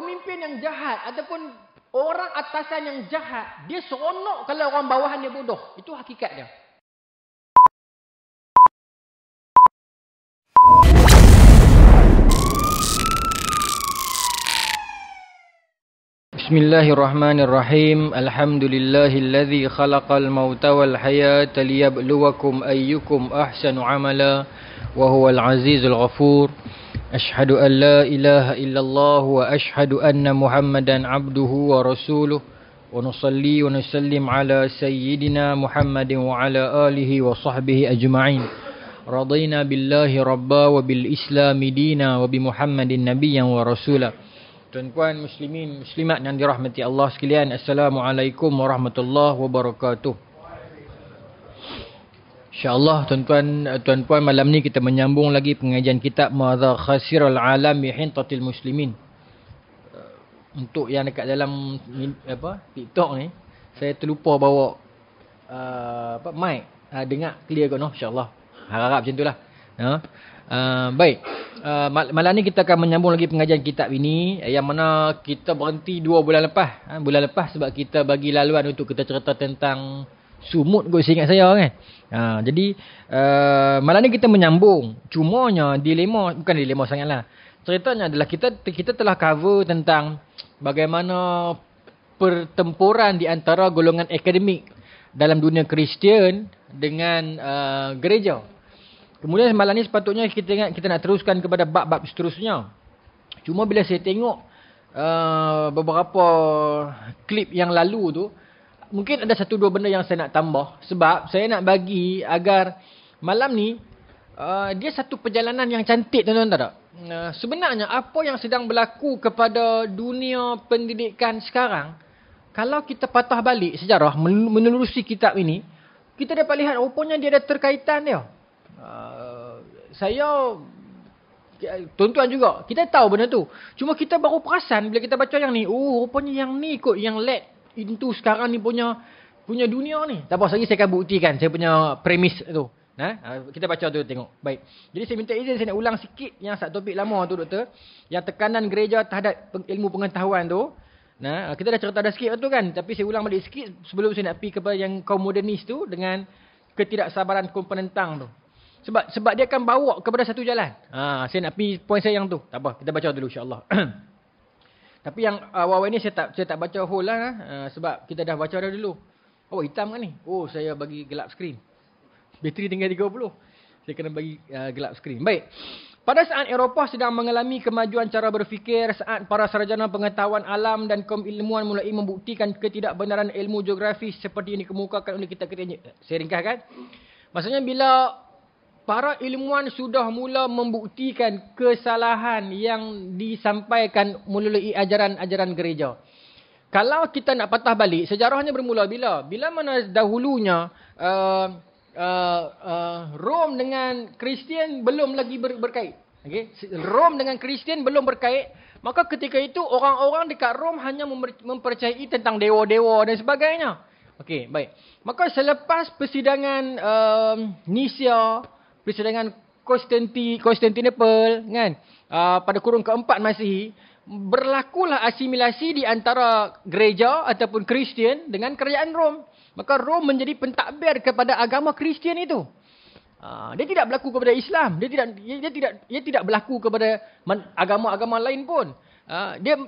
pemimpin yang jahat ataupun orang atasan yang jahat, dia seronok kalau orang bawahan dia bodoh. Itu hakikat dia. Bismillahirrahmanirrahim. Alhamdulillahilladzi khalaqal mauta wal hayata liyabluwakum ayyukum ahsanu amala wa huwal azizul ghafur. Ashhadu an la ilaha illallah wa ashhadu anna Muhammadan abduhu wa rasuluh. Wa nusalli wa nusallim ala sayyidina Muhammadin wa ala alihi wa sahbihi ajma'in. Radina billahi rabba wa bil islami dina wa bi Muhammadin nabiyyan wa rasulah. Tuan-tuan muslimin muslimat yang dirahmati Allah sekalian, Assalamualaikum warahmatullahi wabarakatuh. InsyaAllah tuan-tuan malam ni kita menyambung lagi pengajian kitab Madza Khasiral Alam bi Hintatil Muslimin. Untuk yang dekat dalam TikTok ni, saya terlupa bawa mic. Dengar clear ke noh, insyaAllah. Harap macam itulah. Baik. Malam ni kita akan menyambung lagi pengajian kitab ini, yang mana kita berhenti 2 bulan lepas. Bulan lepas sebab kita bagi laluan untuk kita cerita tentang sumut kot, seingat saya kan. Jadi malam ni kita menyambung. Cumanya bukan dilema sangatlah. Ceritanya adalah kita telah cover tentang bagaimana pertempuran di antara golongan akademik dalam dunia Kristian dengan gereja. Kemudian malam ni sepatutnya kita nak teruskan kepada bab-bab seterusnya. Cuma bila saya tengok beberapa klip yang lalu tu, mungkin ada 1-2 benda yang saya nak tambah. Sebab saya nak bagi agar malam ni dia satu perjalanan yang cantik, tuan-tuan, tak? Sebenarnya apa yang sedang berlaku kepada dunia pendidikan sekarang, kalau kita patah balik sejarah, menelurusi kitab ini, kita dapat lihat rupanya dia ada terkaitan dia. Tuan-tuan juga, kita tahu benda tu. Cuma kita baru perasan bila kita baca yang ni. Oh, rupanya yang ni kot yang led into sekarang ni punya dunia ni. Tak apa, lagi saya akan buktikan saya punya premis tu. Kita baca tu tengok. Baik. Jadi saya minta izin, saya nak ulang sikit yang satu topik lama tu, doktor. Yang tekanan gereja terhadap ilmu pengetahuan tu. Kita dah cerita dah sikit tu kan. Tapi saya ulang balik sikit sebelum saya nak pergi kepada yang kaum modernis tu dengan ketidaksabaran kaum penentang tu. Sebab dia akan bawa kepada satu jalan. Saya nak pergi poin saya yang tu. Tak apa, kita baca dulu insya-Allah. Tapi yang awal-awal ni saya tak baca whole lah. Sebab kita dah baca dah dulu. Oh, hitam kan ni? Oh, saya bagi gelap skrin. Bateri tinggal 30. Saya kena bagi gelap skrin. Baik. Pada saat Eropah sedang mengalami kemajuan cara berfikir, saat para sarjana pengetahuan alam dan kaum ilmuwan mulai membuktikan ketidakbenaran ilmu geografi seperti yang dikemukakan oleh kitab-kitab. Saya ringkaskan. Maksudnya bila para ilmuwan sudah mula membuktikan kesalahan yang disampaikan melalui ajaran-ajaran gereja. Kalau kita nak patah balik, sejarahnya bermula bila? Bila mana dahulunya Rom dengan Kristian belum lagi berkait. Okay? Rom dengan Kristian belum berkait. Maka ketika itu orang-orang dekat Rom hanya mempercayai tentang dewa-dewa dan sebagainya. Okey, baik. Maka selepas persidangan Nisia, persidangan Konstantinopel kan, pada kurun keempat Masihi, berlakulah asimilasi di antara gereja ataupun Kristian dengan kerajaan Rom. Maka Rom menjadi pentadbir kepada agama Kristian itu. Dia tidak berlaku kepada Islam, dia tidak berlaku kepada agama-agama lain pun. Dia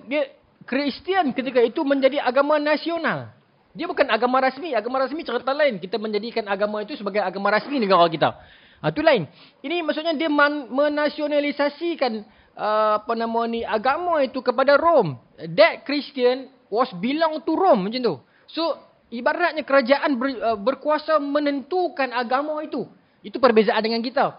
Kristian ketika itu menjadi agama nasional. Dia bukan agama rasmi. Agama rasmi cerita lain. Kita menjadikan agama itu sebagai agama rasmi negara kita. Itu lain. Ini maksudnya dia menasionalisasikan agama itu kepada Rom. That Christian was belong to Rome, macam tu. So ibaratnya kerajaan berkuasa menentukan agama itu. Itu perbezaan dengan kita.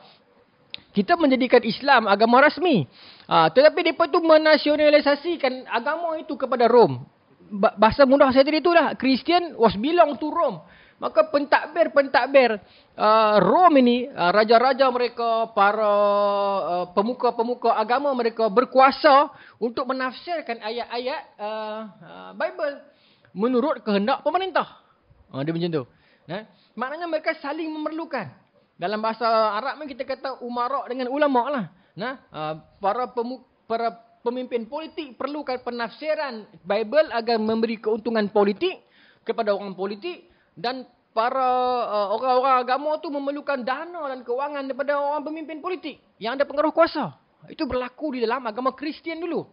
Kita menjadikan Islam agama rasmi. Tetapi mereka tu menasionalisasikan agama itu kepada Rom. Bahasa mudah saya tadi itulah. Christian was belong to Rome. Maka pentadbir Rom ini, raja-raja mereka, para pemuka-pemuka agama mereka berkuasa untuk menafsirkan ayat-ayat Bible menurut kehendak pemerintah. Dia macam tu. Maknanya mereka saling memerlukan. Dalam bahasa Arab kita kata umara dengan ulama lah. Para pemimpin politik perlukan penafsiran Bible agar memberi keuntungan politik kepada orang politik, dan para orang-orang agama tu memerlukan dana dan kewangan daripada orang pemimpin politik yang ada pengaruh kuasa. Itu berlaku di dalam agama Kristian dulu.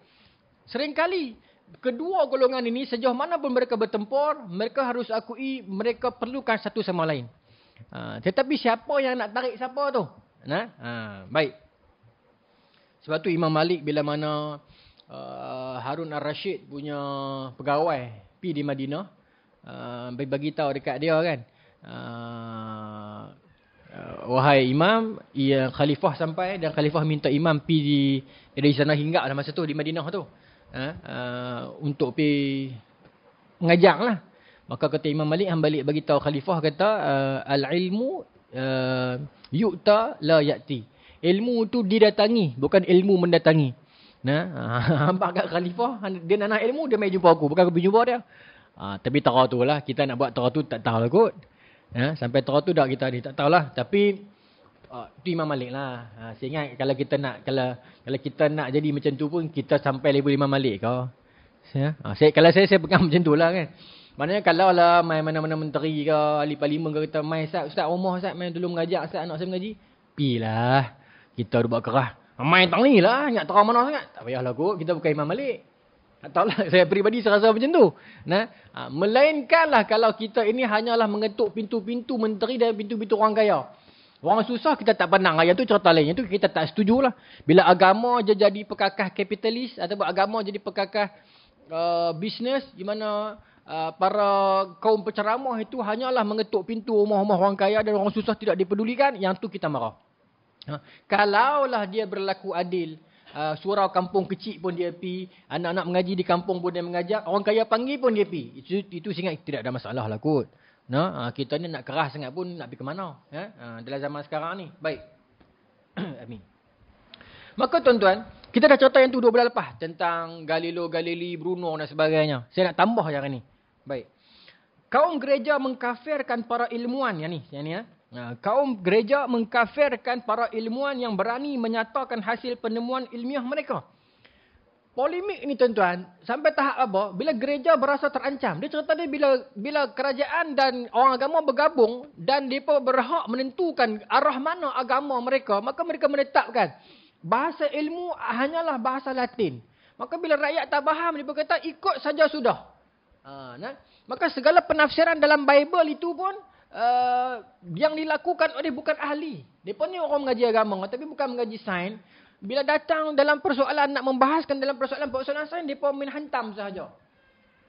Seringkali kedua golongan ini sejauh mana pun mereka bertempur, mereka harus akui mereka perlukan satu sama lain. Tetapi siapa yang nak tarik siapa tu? Baik. Sebab tu Imam Malik bila mana Harun Ar-Rashid punya pegawai pi di Madinah, bagi tahu dekat dia kan, wahai imam, khalifah sampai dan khalifah minta imam pi dari sana hinggap lah masa tu di Madinah tu, untuk pi mengajar lah. Maka kata Imam Malik, hang balik bagi tahu khalifah, kata al-ilmu yu'ta la ya'ti. Ilmu tu didatangi, bukan ilmu mendatangi. Hampa kat khalifah, dia nak ilmu, dia mai jumpa aku, bukan aku pergi jumpa dia. Tapi tara tu lah, kita nak buat tara tu tak tahu lah kot. Sampai tara tu dah kita tak tahulah. Tapi tu Imam Malik lah. Saya ingat kalau kita nak jadi macam tu pun, kita sampai level Imam Malik kau. Kalau saya pegang macam tu lah kan. Maknanya kalau lah main mana-mana menteri ke, ahli parlimen ke, kata main Ustaz rumah Ustaz, main tolong mengajar Ustaz, anak saya mengaji. Pilah, kita ada buat kerah. Main tang ni lah, nak terang mana sangat. Tak payahlah kot, kita bukan Imam Malik. Tak tahulah, saya peribadi saya rasa macam tu. Melainkanlah kalau kita ini hanyalah mengetuk pintu-pintu menteri dan pintu-pintu orang kaya. Orang susah kita tak pandang. Yang tu cerita lain. Yang tu kita tak setujulah. Bila agama je jadi pekakah kapitalis, ataupun agama jadi pekakah bisnes, di mana para kaum penceramah itu hanyalah mengetuk pintu rumah-rumah orang kaya dan orang susah tidak dipedulikan, yang tu kita marah. Kalaulah dia berlaku adil, surau kampung kecil pun dia pi, anak-anak mengaji di kampung pun dia mengajar, orang kaya panggil pun dia pi. Itu sangat tidak ada masalah lah kot. Kita ni nak keras sangat pun nak pergi ke mana? Dalam zaman sekarang ni. Baik. Amin. Maka tuan-tuan, kita dah cerita yang tu 2 bulan lepas tentang Galileo Galilei, Bruno dan sebagainya. Saya nak tambah yang ni. Baik. Kaum gereja mengkafirkan para ilmuwan yang ni ya. Kaum gereja mengkafirkan para ilmuwan yang berani menyatakan hasil penemuan ilmiah mereka. Polemik ni tuan-tuan, sampai tahap apa? Bila gereja berasa terancam. Dia cerita dia bila kerajaan dan orang agama bergabung dan mereka berhak menentukan arah mana agama mereka, maka mereka menetapkan bahasa ilmu hanyalah bahasa Latin. Maka bila rakyat tak faham, mereka kata ikut saja sudah. Maka segala penafsiran dalam Bible itu pun yang dilakukan oleh bukan ahli. Mereka ni orang mengaji agama tapi bukan mengaji sains. Bila datang dalam persoalan, nak membahaskan dalam persoalan sains, mereka main hantam sahaja.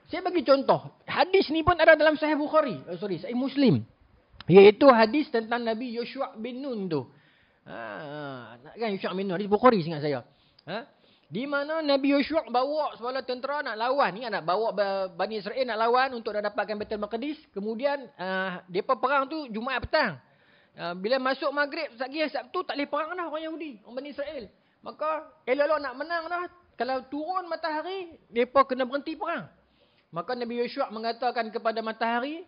Saya bagi contoh. Hadis ni pun ada dalam Sahih Bukhari. Sahih Muslim. Iaitu hadis tentang Nabi Yoshua bin Nun tu. Kan Yoshua bin Nun, hadis Bukhari ingat saya. Di mana Nabi Yoshua bawa sebuah tentera nak lawan. Ingat nak bawa Bani Israel nak lawan untuk nak dapatkan Baitul Maqdis. Kemudian mereka perang tu Jumaat petang. Bila masuk Maghrib, Sabtu tak boleh perang dah orang Yahudi, orang Bani Israel. Maka elok-elok nak menang dah. Kalau turun matahari, mereka kena berhenti perang. Maka Nabi Yoshua mengatakan kepada matahari,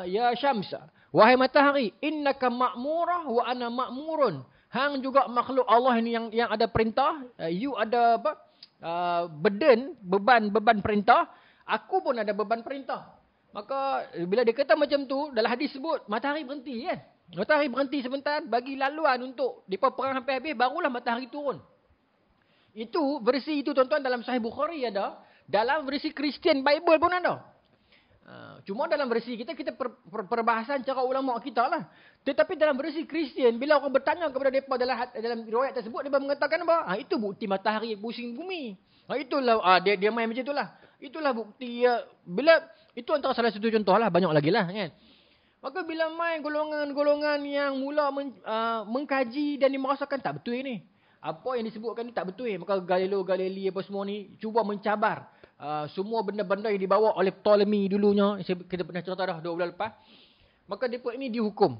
ya Syams, wahai matahari, innaka ma'murah wa ana ma'murun. Hang juga makhluk Allah ini yang ada perintah, you ada apa? Beban perintah, aku pun ada beban perintah. Maka bila dia kata macam tu, dalam hadis sebut matahari berhenti kan. Matahari berhenti sebentar bagi laluan untuk depa perang sampai habis, barulah matahari turun. Itu versi itu tuan-tuan dalam Sahih Bukhari ada, dalam versi Christian Bible pun ada. Cuma dalam versi kita perbahasan cara ulama kita lah. Tetapi dalam versi Kristian, bila orang bertanya kepada mereka dalam riwayat tersebut, mereka mengatakan apa? Itu bukti matahari pusing bumi. Itulah dia main macam itulah. Itulah bukti. Bila itu antara salah satu contoh lah, banyak lagi lah kan. Maka bila main golongan-golongan yang mula mengkaji dan merasakan tak betul ni. Apa yang disebutkan ni tak betul. Maka Galileo Galilei apa semua ni cuba mencabar semua benda-benda yang dibawa oleh Ptolemy dulunya. Kita pernah cerita dah 2 bulan lepas. Maka mereka ini dihukum.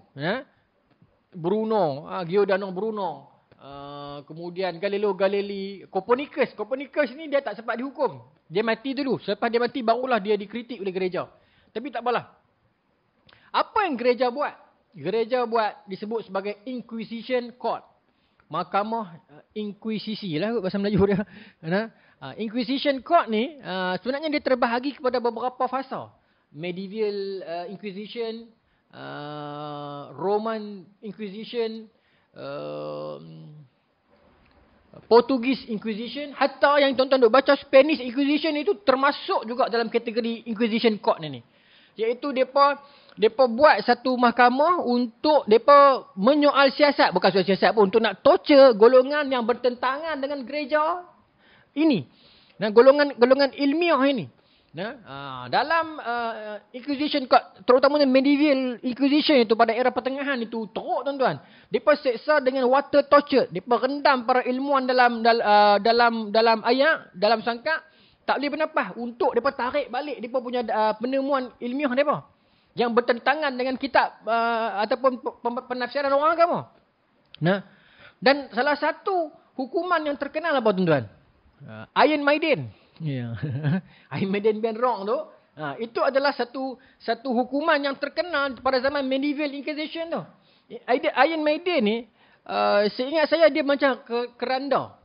Bruno, Giordano Bruno. Kemudian Galileo Galilei. Copernicus ni dia tak sempat dihukum. Dia mati dulu. Selepas dia mati barulah dia dikritik oleh gereja. Tapi tak apalah. Apa yang gereja buat? Gereja buat disebut sebagai Inquisition Court. mahkamah inkuisisi lah bahasa Melayu dia. Inquisition Court ni sebenarnya dia terbahagi kepada beberapa fasa. Medieval Inquisition, Roman Inquisition, Portugese Inquisition, hatta yang tuan-tuan duk baca Spanish Inquisition itu termasuk juga dalam kategori Inquisition Court ni. Iaitu depa buat satu mahkamah untuk depa menyoal siasat, bukan soal siasat pun, untuk nak torture golongan yang bertentangan dengan gereja ini. Nah, golongan ilmiah ini. Nah, dalam Inquisition Court, terutamanya medieval Inquisition itu pada era pertengahan itu teruk tuan-tuan. Depa seksa dengan water torture. Depa rendam para ilmuwan dalam air, dalam sangkak, tak boleh bernafas untuk depa tarik balik depa punya penemuan ilmiah depa yang bertentangan dengan kitab ataupun penafsiran orang agama. Nah, dan salah satu hukuman yang terkenal apa tuan-tuan? Iron Maiden. Yeah. Iron Maiden band rock tu. Itu adalah satu hukuman yang terkenal pada zaman medieval Inquisition tu. Iron Maiden ni, seingat saya dia macam keranda.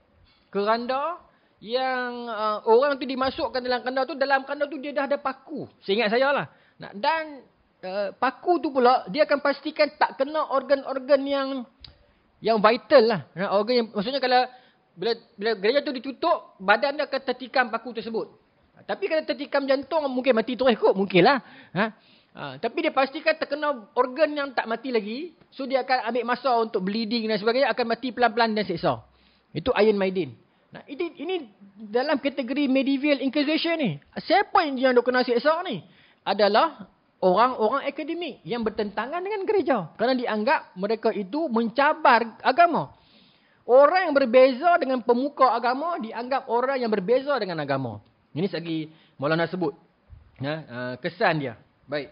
Keranda yang orang tu dimasukkan dalam kanda tu. Dalam kanda tu dia dah ada paku. Seingat saya lah. Dan paku tu pula dia akan pastikan tak kena organ-organ yang vital lah. Organ yang, maksudnya kalau bila gereja tu ditutup, badan dia akan tertikam paku tersebut. Tapi kalau tertikam jantung, mungkin mati terus kot. Mungkin lah. Tapi dia pastikan terkena organ yang tak mati lagi. So dia akan ambil masa untuk bleeding dan sebagainya. Akan mati pelan-pelan dan seksa. Itu Iron Maiden. Nah, ini dalam kategori medieval Inquisition ni. Siapa yang kena seksa ni? Adalah orang-orang akademik yang bertentangan dengan gereja. Kerana dianggap mereka itu mencabar agama. Orang yang berbeza dengan pemuka agama dianggap orang yang berbeza dengan agama. Ini segi Maulana sebut. Kesan dia. Baik.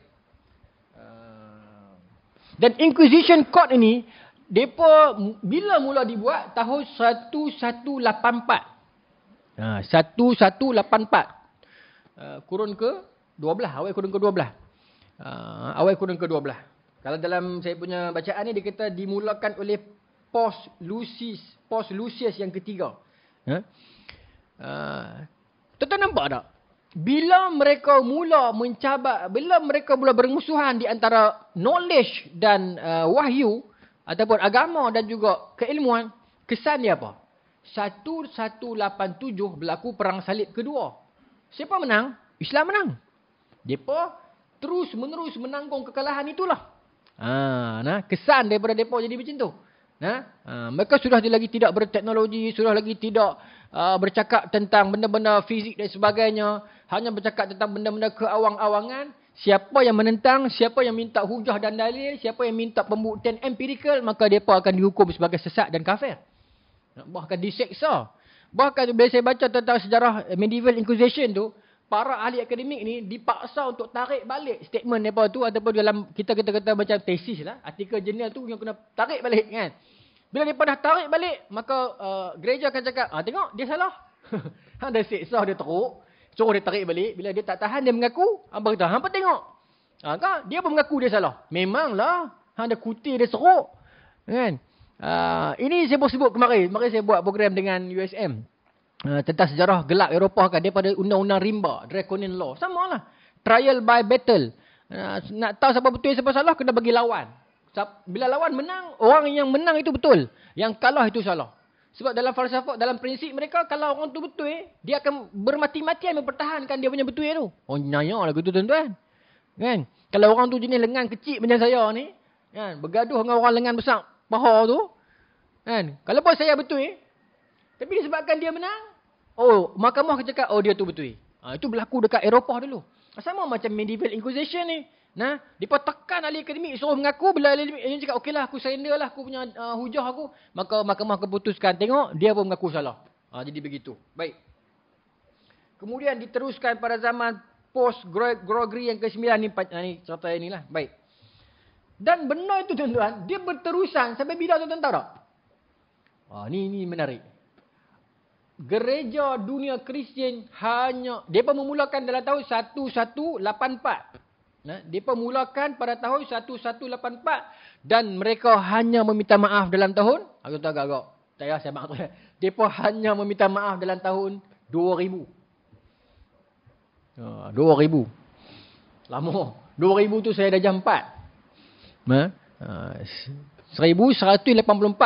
Dan Inquisition Court ini, depa bila mula dibuat? Tahun 1184. 1184. Kurun ke 12. Awal kurun ke 12. Awal kurun ke 12. Kalau dalam saya punya bacaan ni, dia kata dimulakan oleh Post Lucius yang ketiga. Tuan-tuan nampak tak? Bila mereka mula mencabar, bila mereka mula bermusuhan di antara knowledge dan wahyu, ataupun agama dan juga keilmuan, kesan dia apa? 1187 berlaku perang salib kedua. Siapa menang? Islam menang. Mereka terus-menerus menanggung kekalahan itulah. Kesan daripada mereka jadi macam tu. Mereka sudah lagi tidak berteknologi, sudah lagi tidak bercakap tentang benda-benda fizik dan sebagainya, hanya bercakap tentang benda-benda keawang-awangan. Siapa yang menentang, siapa yang minta hujah dan dalil, siapa yang minta pembuktian empirikal, maka mereka akan dihukum sebagai sesat dan kafir, bahkan diseksa. Bahkan bila saya baca tentang sejarah medieval Inquisition tu, para ahli akademik ni dipaksa untuk tarik balik statement mereka tu, ataupun dalam kita kata macam tesis lah, artikel jurnal tu yang kena tarik balik kan. Bila mereka dah tarik balik, maka gereja akan cakap, tengok dia salah. Dia seksa, dia teruk, suruh dia tarik balik. Bila dia tak tahan, dia mengaku. Abang kata, hampa tengok. Dia pun mengaku dia salah. Memanglah, dia kutir, dia seruk. Kan? Ini saya sebut kemarin. Kemarin saya buat program dengan USM. Tentang sejarah gelap Eropah kan, daripada undang-undang rimba, Draconian Law. Sama lah. Trial by battle. Nak tahu siapa betul siapa salah, kena bagi lawan. Bila lawan menang, orang yang menang itu betul. Yang kalah itu salah. Sebab dalam falsafah, dalam prinsip mereka, kalau orang tu betul, dia akan bermati-matian mempertahankan dia punya betul tu. Oh, nyaya lah gitu tuan-tuan. Kan? Kalau orang tu jenis lengan kecil macam saya ni, kan? Bergaduh dengan orang lengan besar paha tu, kan? Kalau pun saya betul, tapi disebabkan dia menang, mahkamah akan cakap, dia tu betul. Itu berlaku dekat Eropah dulu. Sama macam medieval Inquisition ni. Mereka tekan ahli akademik, suruh mengaku. Bila ahli akademik cakap, okeylah aku surrender lah, aku punya hujah aku. Maka mahkamah keputuskan, tengok, dia pun mengaku salah. Jadi begitu. Baik. Kemudian diteruskan pada zaman post-Gregory yang ke-9 ni cerita inilah. Baik. Dan benda itu tuan-tuan, dia berterusan sampai bila tuan-tuan tahu tak? Ni menarik. Gereja dunia Kristian mereka memulakan dalam tahun 1184. Mereka mulakan pada tahun 1184 dan mereka hanya meminta maaf dalam tahun, aku tahu agak-agak Tak payah saya maaf tu. Mereka hanya meminta maaf dalam tahun 2000. 2000. Lama. 2000 tu saya dah jam 4. 1184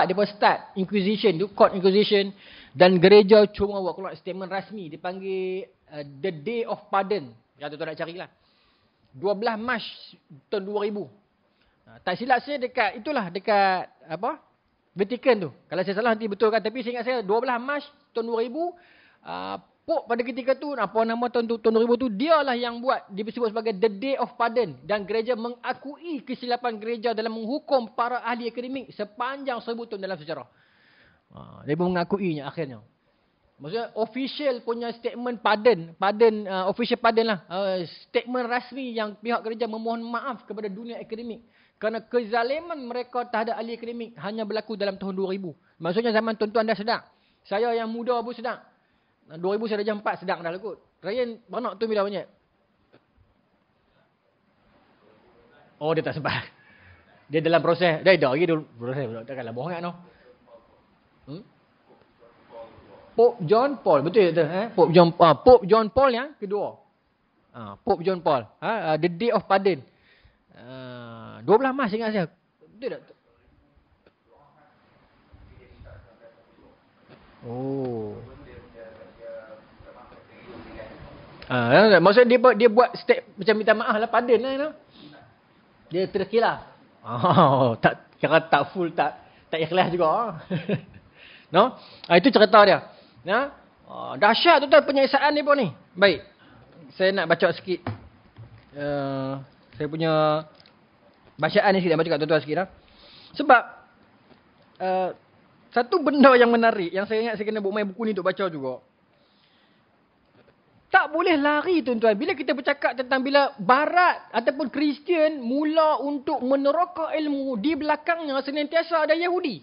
dia start Inquisition tu, Court Inquisition. Dan gereja cuma buat keluar statement rasmi. Dipanggil The Day of Pardon. Ya, tuan-tuan nak carilah. 12 Mac tahun 2000. Tak silap saya dekat apa? Vatican tu. Kalau saya salah nanti betulkan. Tapi saya ingat saya 12 Mac tahun 2000. Pope pada ketika tu, apa nama tahun 2000 tu, dialah yang buat, disebut sebagai The Day of Pardon. Dan gereja mengakui kesilapan gereja dalam menghukum para ahli akademik sepanjang 1000 tahun dalam sejarah. Dia pun mengakuinya akhirnya. Maksudnya official punya statement pardon, official pardon lah. Statement rasmi yang pihak gereja memohon maaf kepada dunia akademik. Kerana kezaliman mereka terhadap ahli akademik hanya berlaku dalam tahun 2000. Maksudnya zaman tuan-tuan dah sedar. Saya yang muda pun sedar. 2000 saya dah jam 4 sedang dah lah kot. Ryan, mana tu bila banyak? Oh, dia tak sempat. Dia dalam proses. Dia dah lagi dulu. Proses. Takkanlah bohong kan? No? Pope John Paul. Betul tak? Pope John Paul yang kedua. Pope John Paul. The Day of Pardon. 12 Mac ingat saya. Betul tak? Oh. Maksudnya dia buat step macam minta maaf lah, pardon lah, you know? Dia terkilah. Tak kira tak full, tak ikhlas juga. No? Itu cerita dia. Ya? Dahsyat tu penyiksaan ni pun ni. Baik. Saya nak baca sikit. Saya punya bacaan ni sikit, baca kat tuan-tuan sikit lah. Sebab satu benda yang menarik yang saya ingat saya kena main buku ni untuk baca juga. Tak boleh lari tuan-tuan. Bila kita bercakap tentang bila Barat ataupun Kristian mula untuk meneroka ilmu, di belakangnya senantiasa ada Yahudi.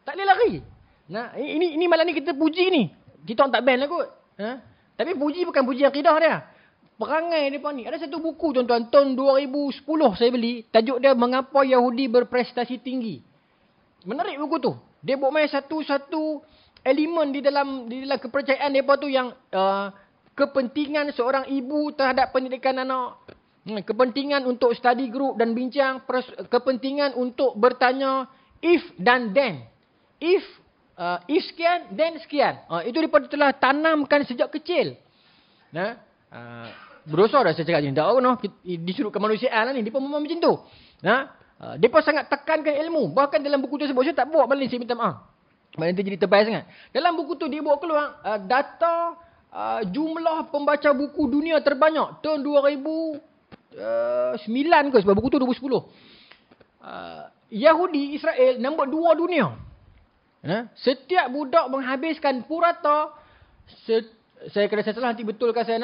Tak boleh lari. Nah, ini malah ni kita puji ni. Kita orang tak ban lah kot. Tapi puji bukan puji akidah dia. Perangai mereka ni. Ada satu buku tuan-tuan. Tahun 2010 saya beli. Tajuk dia Mengapa Yahudi Berprestasi Tinggi. Menarik buku tu. Dia buat main satu-satu elemen di dalam kepercayaan mereka tu yang kepentingan seorang ibu terhadap pendidikan anak. Kepentingan untuk study group dan bincang. Kepentingan untuk bertanya if dan then. If sekian, then sekian. Itu mereka telah tanamkan sejak kecil. Berdosa dah saya cakap ni. Tak tahu no. Disuruh kemanusiaan lah ni. Mereka memang macam tu. Mereka sangat tekankan ilmu. Bahkan dalam buku tersebut, saya tak buat balik, saya minta maaf. Nanti jadi tebal sangat. Dalam buku tu dia buat keluar data jumlah pembaca buku dunia terbanyak tahun 2009 ke, sebab buku tu 2010. Yahudi Israel nombor 2 dunia. Setiap budak menghabiskan purata, saya kena saya salah nanti betulkan saya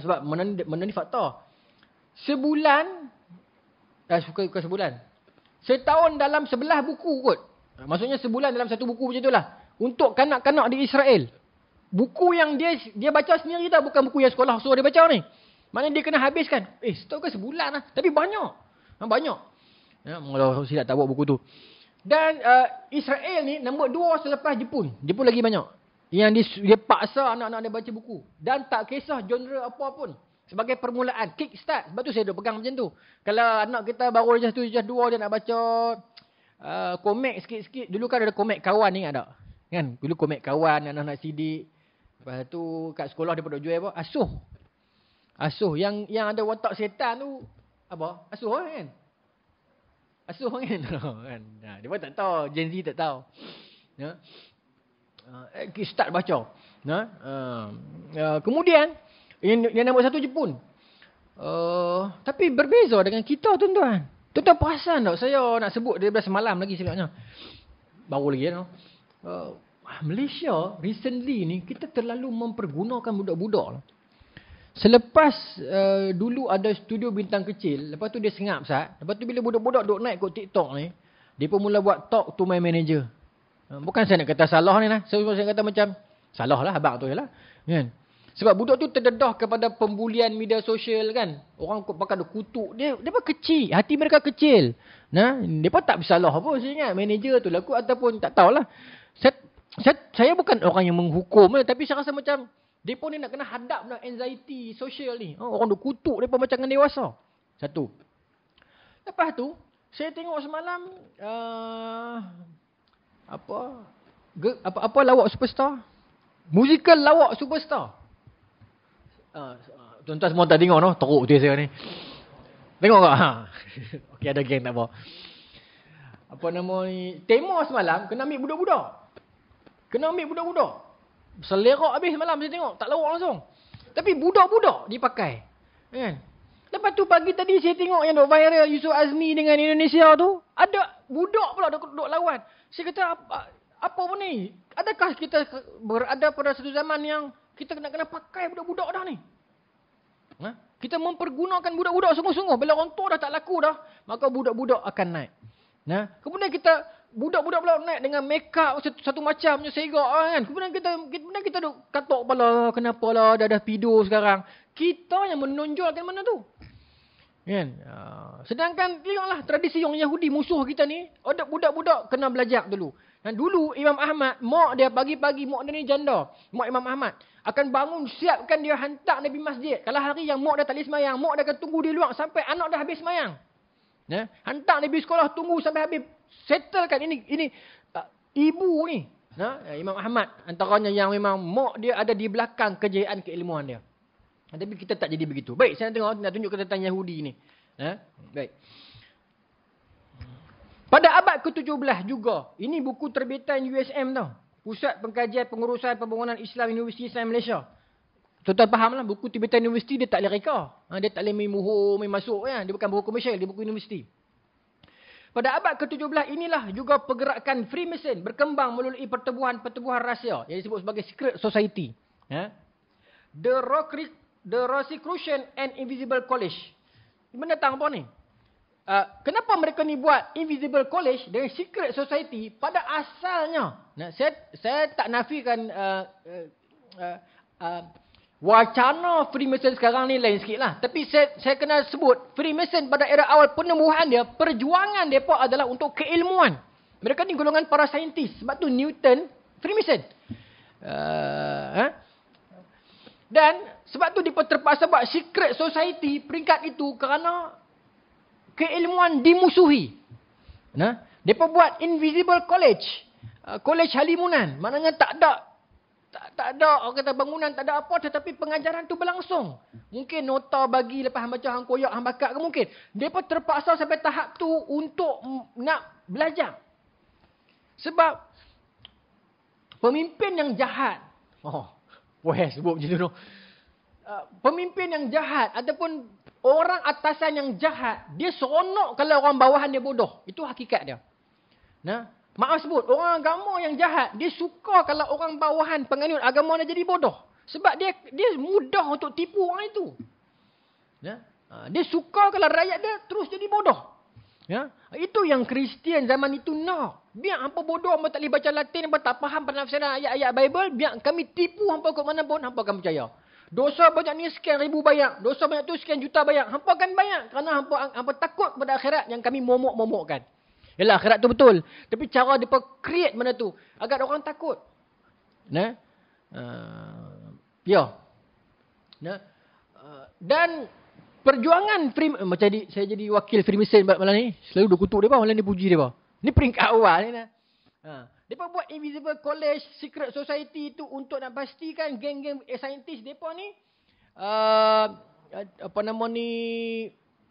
sebab mana ni fakta. Sebulan bukan sebulan. Setahun dalam 11 buku kot. Maksudnya sebulan dalam satu buku macam itulah. Untuk kanak-kanak di Israel. Buku yang dia baca sendiri tau, bukan buku yang sekolah suruh dia baca ni. Maknanya dia kena habiskan. Setahun ke sebulan lah. Tapi banyak. Banyak. Kalau silap tak buat buku tu. Dan Israel ni nombor 2 selepas Jepun. Jepun lagi banyak. Yang dia paksa anak-anak dia baca buku. Dan tak kisah genre apa pun. Sebagai permulaan. Kick start. Sebab tu saya dah pegang macam tu. Kalau anak kita baru darjah 1, darjah 2 dia nak baca komik sikit-sikit. Dulu kan ada komik kawan ni ada. Kan? Dulu komik kawan, anak-anak sidik. Lepas tu kat sekolah dia pada jual apa? Asuh. Asuh. Yang ada watak setan tu apa? Asuh kan? Asuh kan? Dia pun tak tahu. Gen Z tak tahu. Start baca. Kemudian yang nombor 1 Jepun. Tapi berbeza dengan kita tuan-tuan. Tuan-tuan perasan tak? Saya nak sebut daripada semalam lagi sebenarnya. Baru lagi no? Malaysia recently ni kita terlalu mempergunakan budak-budak lah. Selepas dulu ada studio bintang kecil, lepas tu dia sengap sat. Lepas tu bila budak-budak duk naik kot TikTok ni, dia pun mula buat talk to my manager. Bukan saya nak kata salah ni lah. Saya kata macam salah lah abang tu je lah. Kan? Sebab budak tu terdedah kepada pembulian media sosial kan. Orang pakai dia kutuk. Dia pun kecil. Hati mereka kecil. Dia pun tak bersalah apa. Saya ingat manager tu lah kot ataupun tak tahulah. Saya bukan orang yang menghukum, tapi saya rasa macam mereka ni nak kena hadap dengan anxiety sosial ni. Orang duk kutuk mereka macam dengan dewasa. Satu. Lepas tu, saya tengok semalam apa lawak superstar? Musical lawak superstar. Tuan-tuan semua tak tengok no? Teruk tu saya ni. Tengok tak? Okey, ada geng tak apa. Apa nama ni? Tema semalam kena ambil budak-budak. Selerak habis semalam saya tengok. Tak lawak langsung. Tapi budak-budak dipakai. Kan? Lepas tu pagi tadi saya tengok yang duk viral Yusuf Azmi dengan Indonesia tu. Ada budak pula duk lawan. Saya kata apa pun ni? Adakah kita berada pada satu zaman yang kita kena pakai budak-budak dah ni? Kita mempergunakan budak-budak sungguh-sungguh. Bila orang tua dah tak laku dah, maka budak-budak akan naik. Kemudian budak-budak pula naik dengan make up satu macamnya segak kan. Kemudian kita duk katok kepala, kenapa lah dah pido sekarang. Kita yang menonjolkan mana tu. Kan? Sedangkan tengoklah tradisi yang Yahudi musuh kita ni, budak-budak kena belajar dulu. Dan dulu Imam Ahmad, mak dia pagi-pagi, mak dia ni janda, mak Imam Ahmad akan bangun siapkan dia hantar Nabi masjid. Kalau hari yang mak dah tak boleh semayang, mak dia akan tunggu di luar sampai anak dah habis semayang. Hantar Nabi sekolah, tunggu sampai habis. Settlekan ini ibu ni. Imam Ahmad antaranya yang memang mak dia ada di belakang kejayaan keilmuan dia. Tapi kita tak jadi begitu. Baik, saya nak tunjuk tentang Yahudi ni. Baik. Pada abad ke-17 juga, ini buku terbitan USM tau. Pusat Pengkajian Pengurusan Pembangunan Islam Universiti Islam Malaysia. Tuan-tuan faham lah, buku terbitan universiti dia tak boleh reka. Dia tak boleh muhur, masuk. Dia bukan buku komersial, dia buku universiti. Pada abad ke-17 inilah juga pergerakan Freemason berkembang melalui pertubuhan rahsia yang disebut sebagai secret society. The Rosicrucian and Invisible College. Benda tentang apa ni? Kenapa mereka ni buat Invisible College dengan secret society pada asalnya? Saya tak nafikan wacana Freemason sekarang ni lain sikit lah. Tapi saya kena sebut Freemason pada era awal penemuan dia, perjuangan mereka adalah untuk keilmuan. Mereka ni golongan para saintis. Sebab tu Newton Freemason. Dan sebab tu mereka terpaksa buat secret society peringkat itu kerana keilmuan dimusuhi. Mereka buat Invisible College. College halimunan. Maknanya tak ada orang kata bangunan, tak ada apa, tetapi pengajaran tu berlangsung. Mungkin nota bagi lepas hang baca, hang koyak, hang bakat ke mungkin. Mereka terpaksa sampai tahap tu untuk nak belajar. Sebab pemimpin yang jahat. Sebut macam tu. Pemimpin yang jahat ataupun orang atasan yang jahat, dia seronok kalau orang bawahan dia bodoh. Itu hakikat dia. Maaf sebut, orang agama yang jahat, dia suka kalau orang bawahan penganut agama dia jadi bodoh. Sebab dia mudah untuk tipu orang itu. Dia suka kalau rakyat dia terus jadi bodoh. Itu yang Kristian zaman itu nak. Biar hampa bodoh, hampa tak boleh baca Latin, hampa tak faham penafsiran ayat-ayat Bible, biar kami tipu hampa ke mana pun, hampa akan percaya. Dosa banyak ni sekian ribu bayar, dosa banyak tu sekian juta bayar. Hampa akan bayar kerana hampa takut pada akhirat yang kami momok-momokkan. Yalah, akhirat tu betul. Tapi cara dia create mana tu agar orang takut. Dan perjuangan macam saya jadi wakil Freemason malam ni, selalu duk kutuk depa, malam ni puji depa. Ni peringkat awal ni nah. Depa buat Invisible College, Secret Society tu untuk nak pastikan geng-geng saintis depa ni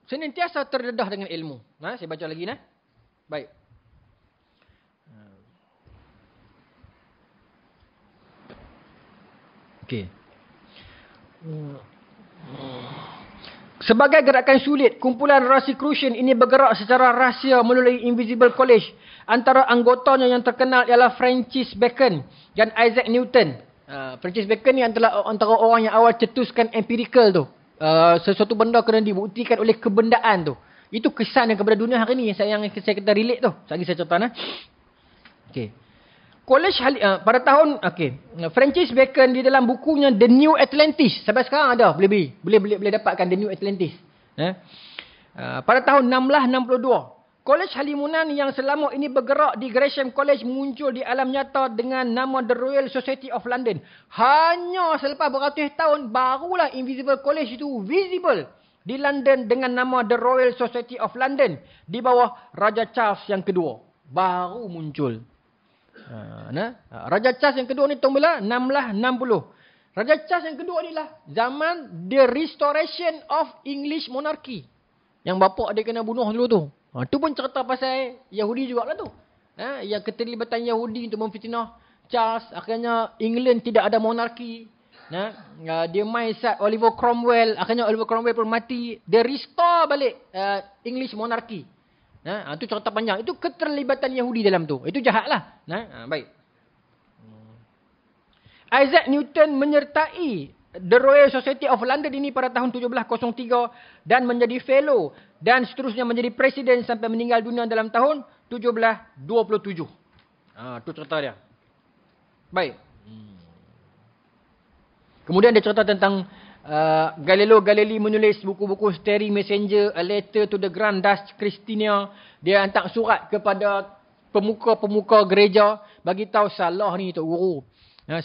senantiasa terdedah dengan ilmu. Saya baca lagi nah. Baik. Okey. Sebagai gerakan sulit, kumpulan Rosicrucian ini bergerak secara rahsia melalui Invisible College. Antara anggotanya yang terkenal ialah Francis Bacon dan Isaac Newton. Francis Bacon ni antara orang yang awal cetuskan empirical tu. Sesuatu benda kena dibuktikan oleh kebendaan tu. Itu kesan yang kepada dunia hari ni yang saya kata relate tu. Lagi saya contoh Okey. College pada tahun Francis Bacon di dalam bukunya The New Atlantis, sampai sekarang ada boleh dapatkan The New Atlantis. Pada tahun 1662 Kolej Halimunan yang selama ini bergerak di Gresham College muncul di alam nyata dengan nama The Royal Society of London. Hanya selepas beratus tahun, barulah Invisible College itu visible di London dengan nama The Royal Society of London di bawah Raja Charles yang kedua. Baru muncul. Raja Charles yang kedua ni tahun bila? 1660. Raja Charles yang kedua ni lah zaman The Restoration of English Monarchy. Yang bapa dia kena bunuh dulu tu. Tu pun cerita pasal Yahudi jugalah tu. Yang keterlibatan Yahudi untuk memfitnah Charles. Akhirnya England tidak ada monarki. Dia main sat Oliver Cromwell. Akhirnya Oliver Cromwell pun mati. Dia restore balik English monarki. Itu cerita panjang. Itu keterlibatan Yahudi dalam tu. Itu jahat lah. Baik. Isaac Newton menyertai The Royal Society of London ini pada tahun 1703 dan menjadi fellow dan seterusnya menjadi presiden sampai meninggal dunia dalam tahun 1727. Itu cerita dia. Baik. Kemudian dia cerita tentang Galileo Galilei menulis buku-buku Starry Messenger, A Letter to the Grand Duchess Christina. Dia hantar surat kepada pemuka-pemuka gereja bagi tahu salah ni Tok Guru.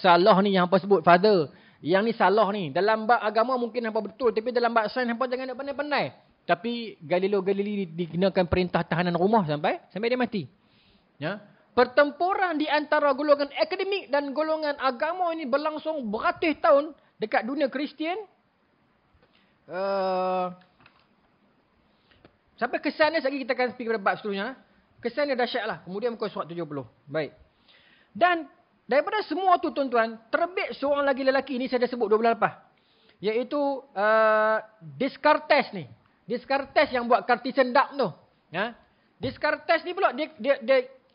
Salah ni yang hampa sebut father. Yang ni salah ni. Dalam bab agama mungkin hampa betul. Tapi dalam bab sains hampa jangan nak pandai-pandai. Tapi Galileo Galilei dikenakan perintah tahanan rumah sampai dia mati. Pertempuran di antara golongan akademik dan golongan agama ini berlangsung beratus tahun dekat dunia Kristian. Sampai kesannya lagi kita akan speak pada bab seterusnya. Kesannya dahsyat lah. Kemudian muka surat 70. Baik. Dan daripada semua tu tuan-tuan, terbit seorang lagi lelaki ni saya dah sebut 2 bulan lepas. Iaitu Descartes ni. Descartes yang buat Cartesian Dark tu. Descartes ni pula dia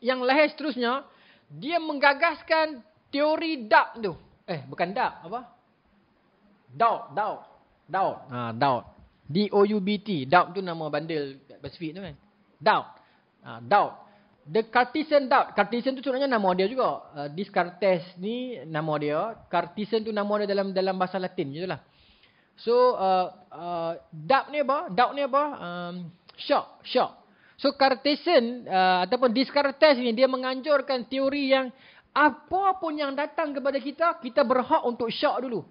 yang lahir seterusnya, dia menggagaskan teori dark tu. Bukan dark, apa? Doubt. Doubt. D-O-U-B-T. Doubt tu nama bandel kat Pasifik tu kan. Doubt. The Cartesian Doubt. Cartesian tu sebenarnya nama dia juga. Descartes ni nama dia. Cartesian tu nama dia dalam bahasa Latin je lah. So, doubt ni apa? Shock. So, Cartesian ataupun Descartes ni dia menganjurkan teori yang apa pun yang datang kepada kita, kita berhak untuk shock dulu.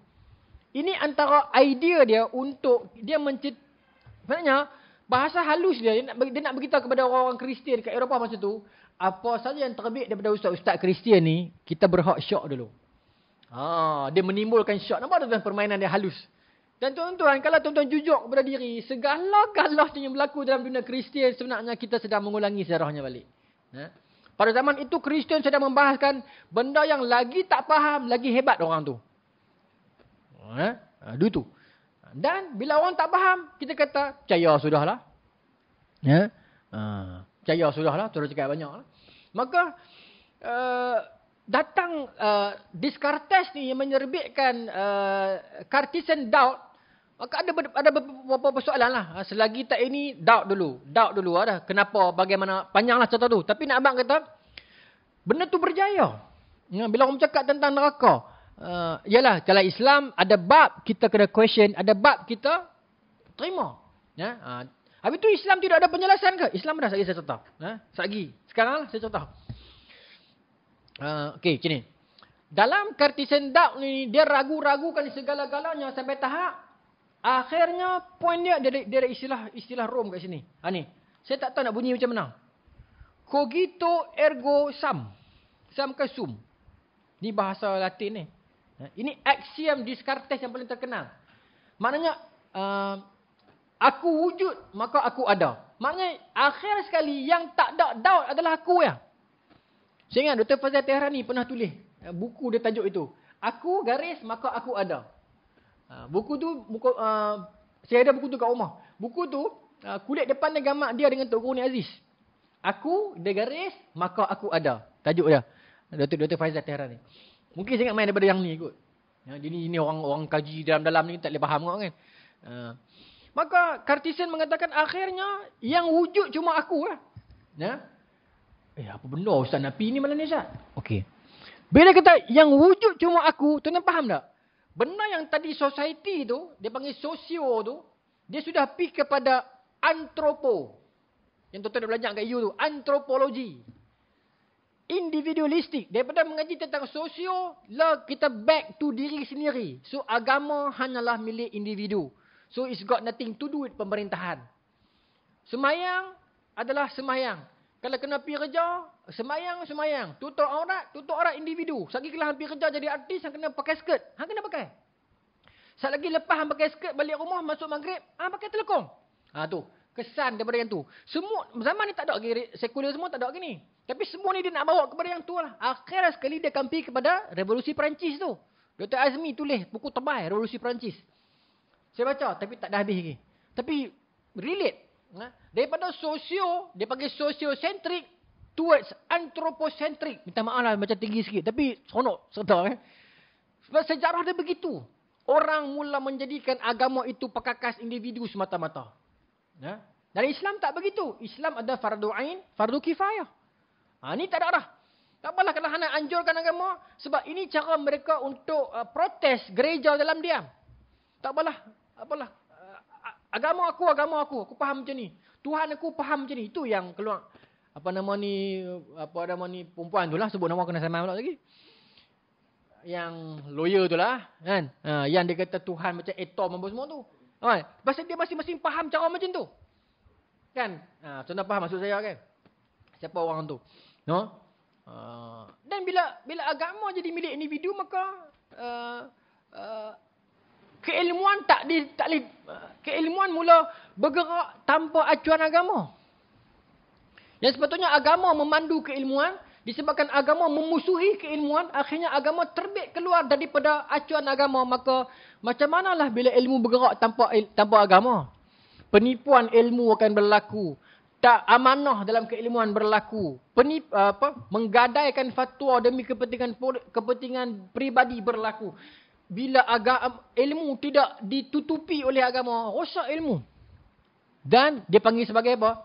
Ini antara idea dia untuk dia sebenarnya bahasa halus dia nak beritahu kepada orang-orang Kristian kat Eropah masa tu, apa saja yang terbit daripada ustaz-ustaz Kristian ni, kita berhak syok dulu. Dia menimbulkan syok. Nampak tuan permainan dia halus. Dan tuan-tuan, kalau tuan-tuan jujur kepada diri, segala-galanya yang berlaku dalam dunia Kristian sebenarnya kita sedang mengulangi sejarahnya balik. Pada zaman itu Kristian sedang membahaskan benda yang lagi tak faham, lagi hebat orang tu. Dulu tu. Dan bila orang tak faham, kita kata, percaya sudahlah. Percaya sudahlah, tu dah cakap banyak lah. Maka, datang Descartes ni yang menyerbitkan Cartesian Doubt. Maka ada beberapa persoalan lah. Selagi tak ini, doubt dulu. Ada. Kenapa, bagaimana, panjanglah cerita tu. Tapi nak abang kata, benda tu berjaya. Bila orang cakap tentang neraka, yalah, kalau Islam ada bab kita kena question, ada bab kita terima. Habis tu Islam tidak ada penjelasan ke? Islam dah saya cerita. Sekarang lah saya cerita. Okey, macam ni. Dalam Cartesian Doubt ni, dia ragu-ragukan segala-galanya sampai tahap akhirnya poin dia ada istilah Rom kat sini. Ni. Saya tak tahu nak bunyi macam mana. Cogito ergo sum. Sum ke sum. Ni bahasa Latin ni. Ini axiom Descartes yang paling terkenal. Maknanya, aku wujud, maka aku ada. Maknanya, akhir sekali yang tak ada doubt adalah aku ya. Saya ingat Dr. Fazal Tehrani pernah tulis buku dia tajuk itu. Aku garis, maka aku ada. Buku tu, saya ada buku tu kat rumah. Buku tu, kulit depan dia gambar dia dengan Tok Guru Ni Aziz. Aku, dia garis, maka aku ada. Tajuk dia. Dr. Faizal Tehrani. Mungkin saya ingat main daripada yang ni kot. Jadi ini orang kaji dalam-dalam ni tak boleh faham kan. Maka Cartesian mengatakan akhirnya yang wujud cuma aku lah. Apa benda Ustaz Napi ni malam ni Ustaz? Okey. Bila kata yang wujud cuma aku, tuan-tuan faham tak? Benda yang tadi society tu, dia panggil sosio tu, dia sudah pergi kepada antropo. Yang tuan-tuan dah belajar kat EU tu. Antropologi. Individualistik. Daripada mengaji tentang sosio, lah kita back to diri sendiri. So agama hanyalah milik individu. So it's got nothing to do with pemerintahan. Semayang adalah semayang. Kalau kena pergi kerja, semayang. Tutup aurat individu. Sekali hang pergi kerja jadi artis, hang kena pakai skirt. Hang kena pakai. Sekali lagi lepas hang pakai skirt balik rumah, masuk maghrib, hang pakai telekong. Tu. Kesan daripada yang tu. Semua zaman ni tak ada lagi sekular, semua tak ada lagi ni. Tapi semua ni dia nak bawa kepada yang tu lah. Akhirnya sekali dia akan pergi kepada revolusi Perancis tu. Dr. Azmi tulis buku tebal revolusi Perancis. Saya baca tapi tak dah habis lagi. Tapi relate. Daripada sosio, dia panggil sosiocentric towards anthropocentric. Minta maaf lah macam tinggi sikit. Tapi seronok serta. Sebab sejarah dia begitu. Orang mula menjadikan agama itu pekakas individu semata-mata. Dari Islam tak begitu. Islam ada fardu ain, fardu kifayah. Ni tak ada dah. Tak apalah kalau nak anjurkan agama. Sebab ini cara mereka untuk protes gereja dalam diam. Tak apalah. Agama aku. Aku faham macam ni. Tuhan aku faham macam ni. Itu yang keluar. Apa nama ni perempuan tu lah. Sebut nama kena sama pula lagi. Yang lawyer tu lah. Kan? Yang dia kata Tuhan macam atom apa semua tu. Pasal dia masing-masing faham cara macam tu. Kan? Tuan-tuan faham maksud saya kan? Siapa orang tu? No? Dan bila agama jadi milik individu, maka keilmuan keilmuan mula bergerak tanpa acuan agama. Yang sepatutnya agama memandu keilmuan, disebabkan agama memusuhi keilmuan, akhirnya agama terbit keluar daripada acuan agama. Maka macam manalah bila ilmu bergerak tanpa agama? Penipuan ilmu akan berlaku. Tak amanah dalam keilmuan berlaku. Menggadaikan fatwa demi kepentingan peribadi berlaku. Bila ilmu tidak ditutupi oleh agama, rosak ilmu. Dan dia panggil sebagai apa?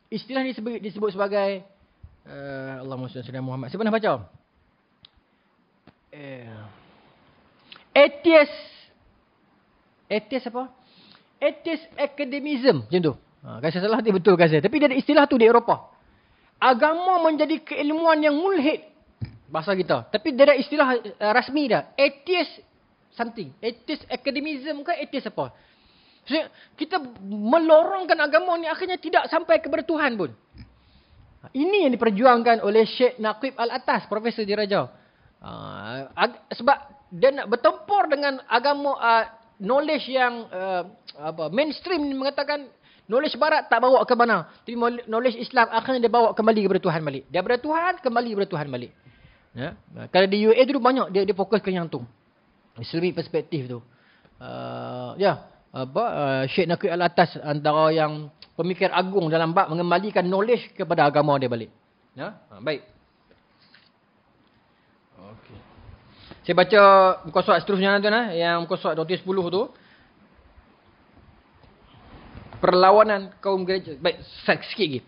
Istilah ni disebut sebagai Allahumma salli ala Muhammad. Siapa nak baca? Atheist apa? Atheist academism. Macam tu. Kalau saya salah, dia betul kan saya. Tapi dia ada istilah tu di Eropah. Agama menjadi keilmuan yang mulhid. Bahasa kita. Tapi dia ada istilah rasmi dah. Atheist something. Atheist academism ke atheist apa? So, kita melorongkan agama ni akhirnya tidak sampai kepada Tuhan pun. Ini yang diperjuangkan oleh Syekh Naqib Al-Atas, Profesor di Raja. Sebab dia nak bertempur dengan agama knowledge yang mainstream mengatakan knowledge barat tak bawa ke mana. Tapi knowledge Islam akhirnya dia bawa kembali kepada Tuhan balik. Daripada Tuhan kembali kepada Tuhan balik. Ya? Kalau di UAE dulu banyak dia fokus ke yang tu. Islamic perspektif tu. Syekh Naqib Al-Atas antara yang pemikir agung dalam bab mengembalikan knowledge kepada agama dia balik. Ya? Baik. Okey. Saya baca muka surat seterusnya tuan, yang muka surat 210 tu. Perlawanan kaum gereja. Baik, sikit lagi.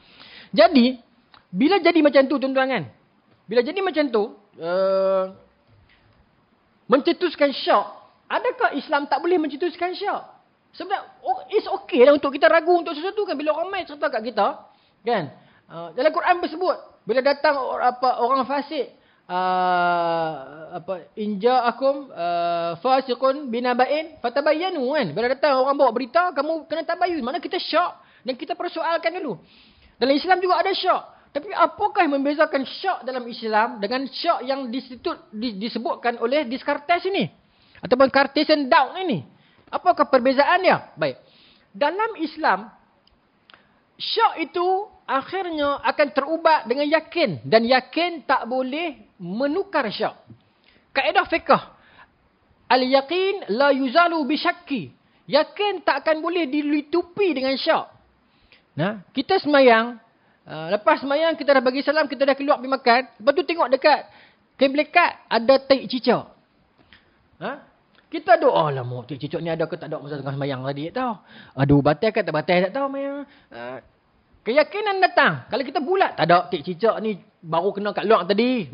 Jadi, bila jadi macam tu tuan-tuan kan? Bila jadi macam tu, mencetuskan syak. Adakah Islam tak boleh mencetuskan syak? Sebenarnya, it's okay lah untuk kita ragu untuk sesuatu kan. Bila orang main cerita kat kita, kan? Dalam Quran bersebut, bila datang orang fasik, inja'akum fasiqun binaba'in fatabayyanu kan. Bila datang orang bawa berita, kamu kena tabayyun. Mana kita syak dan kita persoalkan dulu. Dalam Islam juga ada syak. Tapi apakah yang membezakan syak dalam Islam dengan syak yang disebutkan oleh Descartes ini? Ataupun Cartesian doubt ini? Apakah perbezaannya? Baik. Dalam Islam, syak itu akhirnya akan terubat dengan yakin. Dan yakin tak boleh menukar syak. Kaedah fiqh. Al-yaqin la yuzalu bisyakki. Yakin tak akan boleh ditutupi dengan syak. Nah, kita semayang. Lepas semayang, kita dah bagi salam, kita dah keluar pergi makan. Lepas tu tengok dekat keblekat ada tai cicak. Kita doa lah, tai cicak ni ada ke tak ada masa tengah semayang tadi, tak tahu. Aduh, batal ke tak batal, tak tahu. Keyakinan datang. Kalau kita bulat, tak ada, tai cicak ni baru kena kat luar tadi.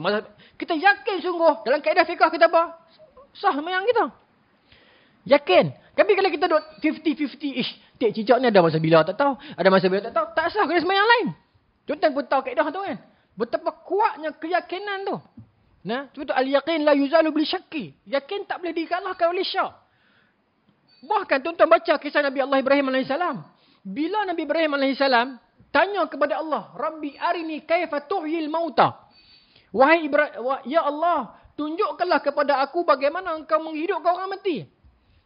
Kita yakin sungguh. Dalam kaedah fiqh kita apa? Sah semayang kita. Yakin. Tapi kalau kita duduk 50-50 ish, Titik cicak ni ada masa bila tak tahu. Ada masa bila tak tahu. Tak sah kena sembahyang lain. Tuan-tuan pun tahu kaedah tu kan. Betapa kuatnya keyakinan tu. Nah, sebab tu al-yaqin la yuzalu bil syakki. Yakin tak boleh dikalahkan oleh syak. Bahkan tuan-tuan baca kisah Nabi Allah Ibrahim AS. Bila Nabi Ibrahim AS tanya kepada Allah, Rabbi arini kaifa tuhyil mauta. Wahai Ibrahim, ya Allah, tunjukkanlah kepada aku bagaimana engkau menghidupkan orang mati.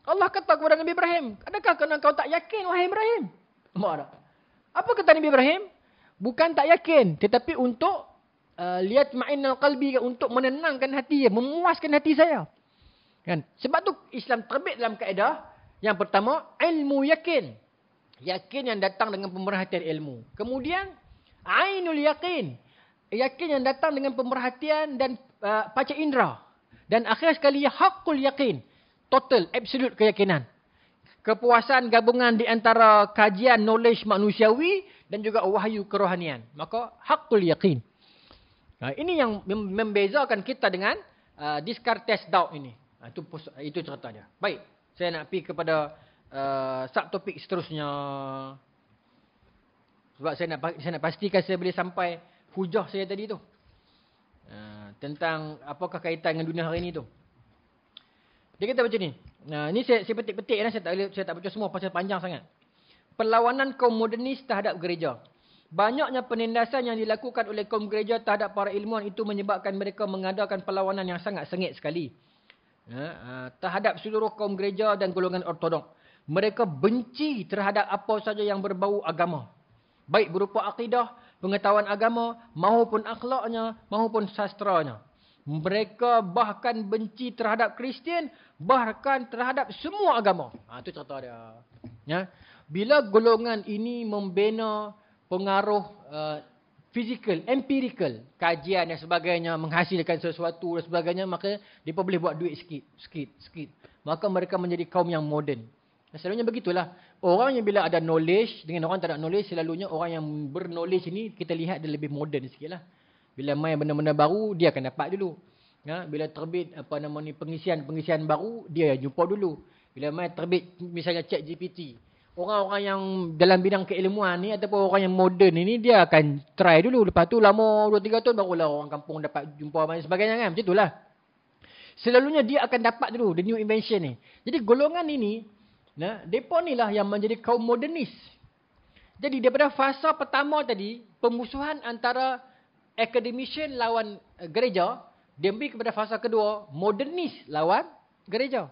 Allah kata kepada Nabi Ibrahim, adakah kerana kau tak yakin wahai Ibrahim? Apa kata Nabi Ibrahim? Bukan tak yakin, tetapi untuk lihat ma'innal qalbi, untuk menenangkan hati, memuaskan hati saya. Kan? Sebab tu Islam terbit dalam kaedah yang pertama, ilmu yakin. Yakin yang datang dengan pemerhatian ilmu. Kemudian, ainul yakin. Yakin yang datang dengan pemerhatian dan panca indera. Dan akhir sekali, haqqul yakin. Total, absolute keyakinan. Kepuasan gabungan di antara kajian knowledge manusiawi dan juga wahyu kerohanian. Maka, haqqul yakin. Ini yang membezakan kita dengan Descartes doubt ini. Itu cerita dia. Baik, saya nak pergi kepada subtopik seterusnya. Sebab saya nak pastikan saya boleh sampai hujah saya tadi tu. Tentang apakah kaitan dengan dunia hari ni tu. Dia kata macam ni. Ini saya petik-petik. Saya tak baca semua pasal panjang sangat. Perlawanan kaum modernis terhadap gereja. Banyaknya penindasan yang dilakukan oleh kaum gereja terhadap para ilmuwan itu menyebabkan mereka mengadakan perlawanan yang sangat sengit sekali. Terhadap seluruh kaum gereja dan golongan ortodok. Mereka benci terhadap apa saja yang berbau agama. Baik berupa akidah, pengetahuan agama, maupun akhlaknya, maupun sastranya. Mereka bahkan benci terhadap Kristian, bahkan terhadap semua agama. Itu cerita dia. Ya. Bila golongan ini membina pengaruh fizikal, empirical, kajian dan sebagainya, menghasilkan sesuatu dan sebagainya, maka mereka boleh buat duit sikit. Maka mereka menjadi kaum yang moden. Selalunya begitulah. Orang yang bila ada knowledge dengan orang tak ada knowledge, selalunya orang yang berknowledge ni kita lihat dia lebih moden sikit lah. Bila main benda-benda baru, dia akan dapat dulu. Bila terbit pengisian baru, dia jumpa dulu. Bila main terbit misalnya ChatGPT, orang-orang yang dalam bidang keilmuan ni ataupun orang yang moden ini, dia akan try dulu. Lepas tu lama 2-3 tahun barulah orang kampung dapat jumpa dan sebagainya kan. Macam itulah. Selalunya dia akan dapat dulu the new invention ni. Jadi golongan ini, mereka ni lah yang menjadi kaum modernis. Jadi daripada fasa pertama tadi, pemusuhan antara academician lawan gereja, dia pergi kepada fasa kedua, modernis lawan gereja.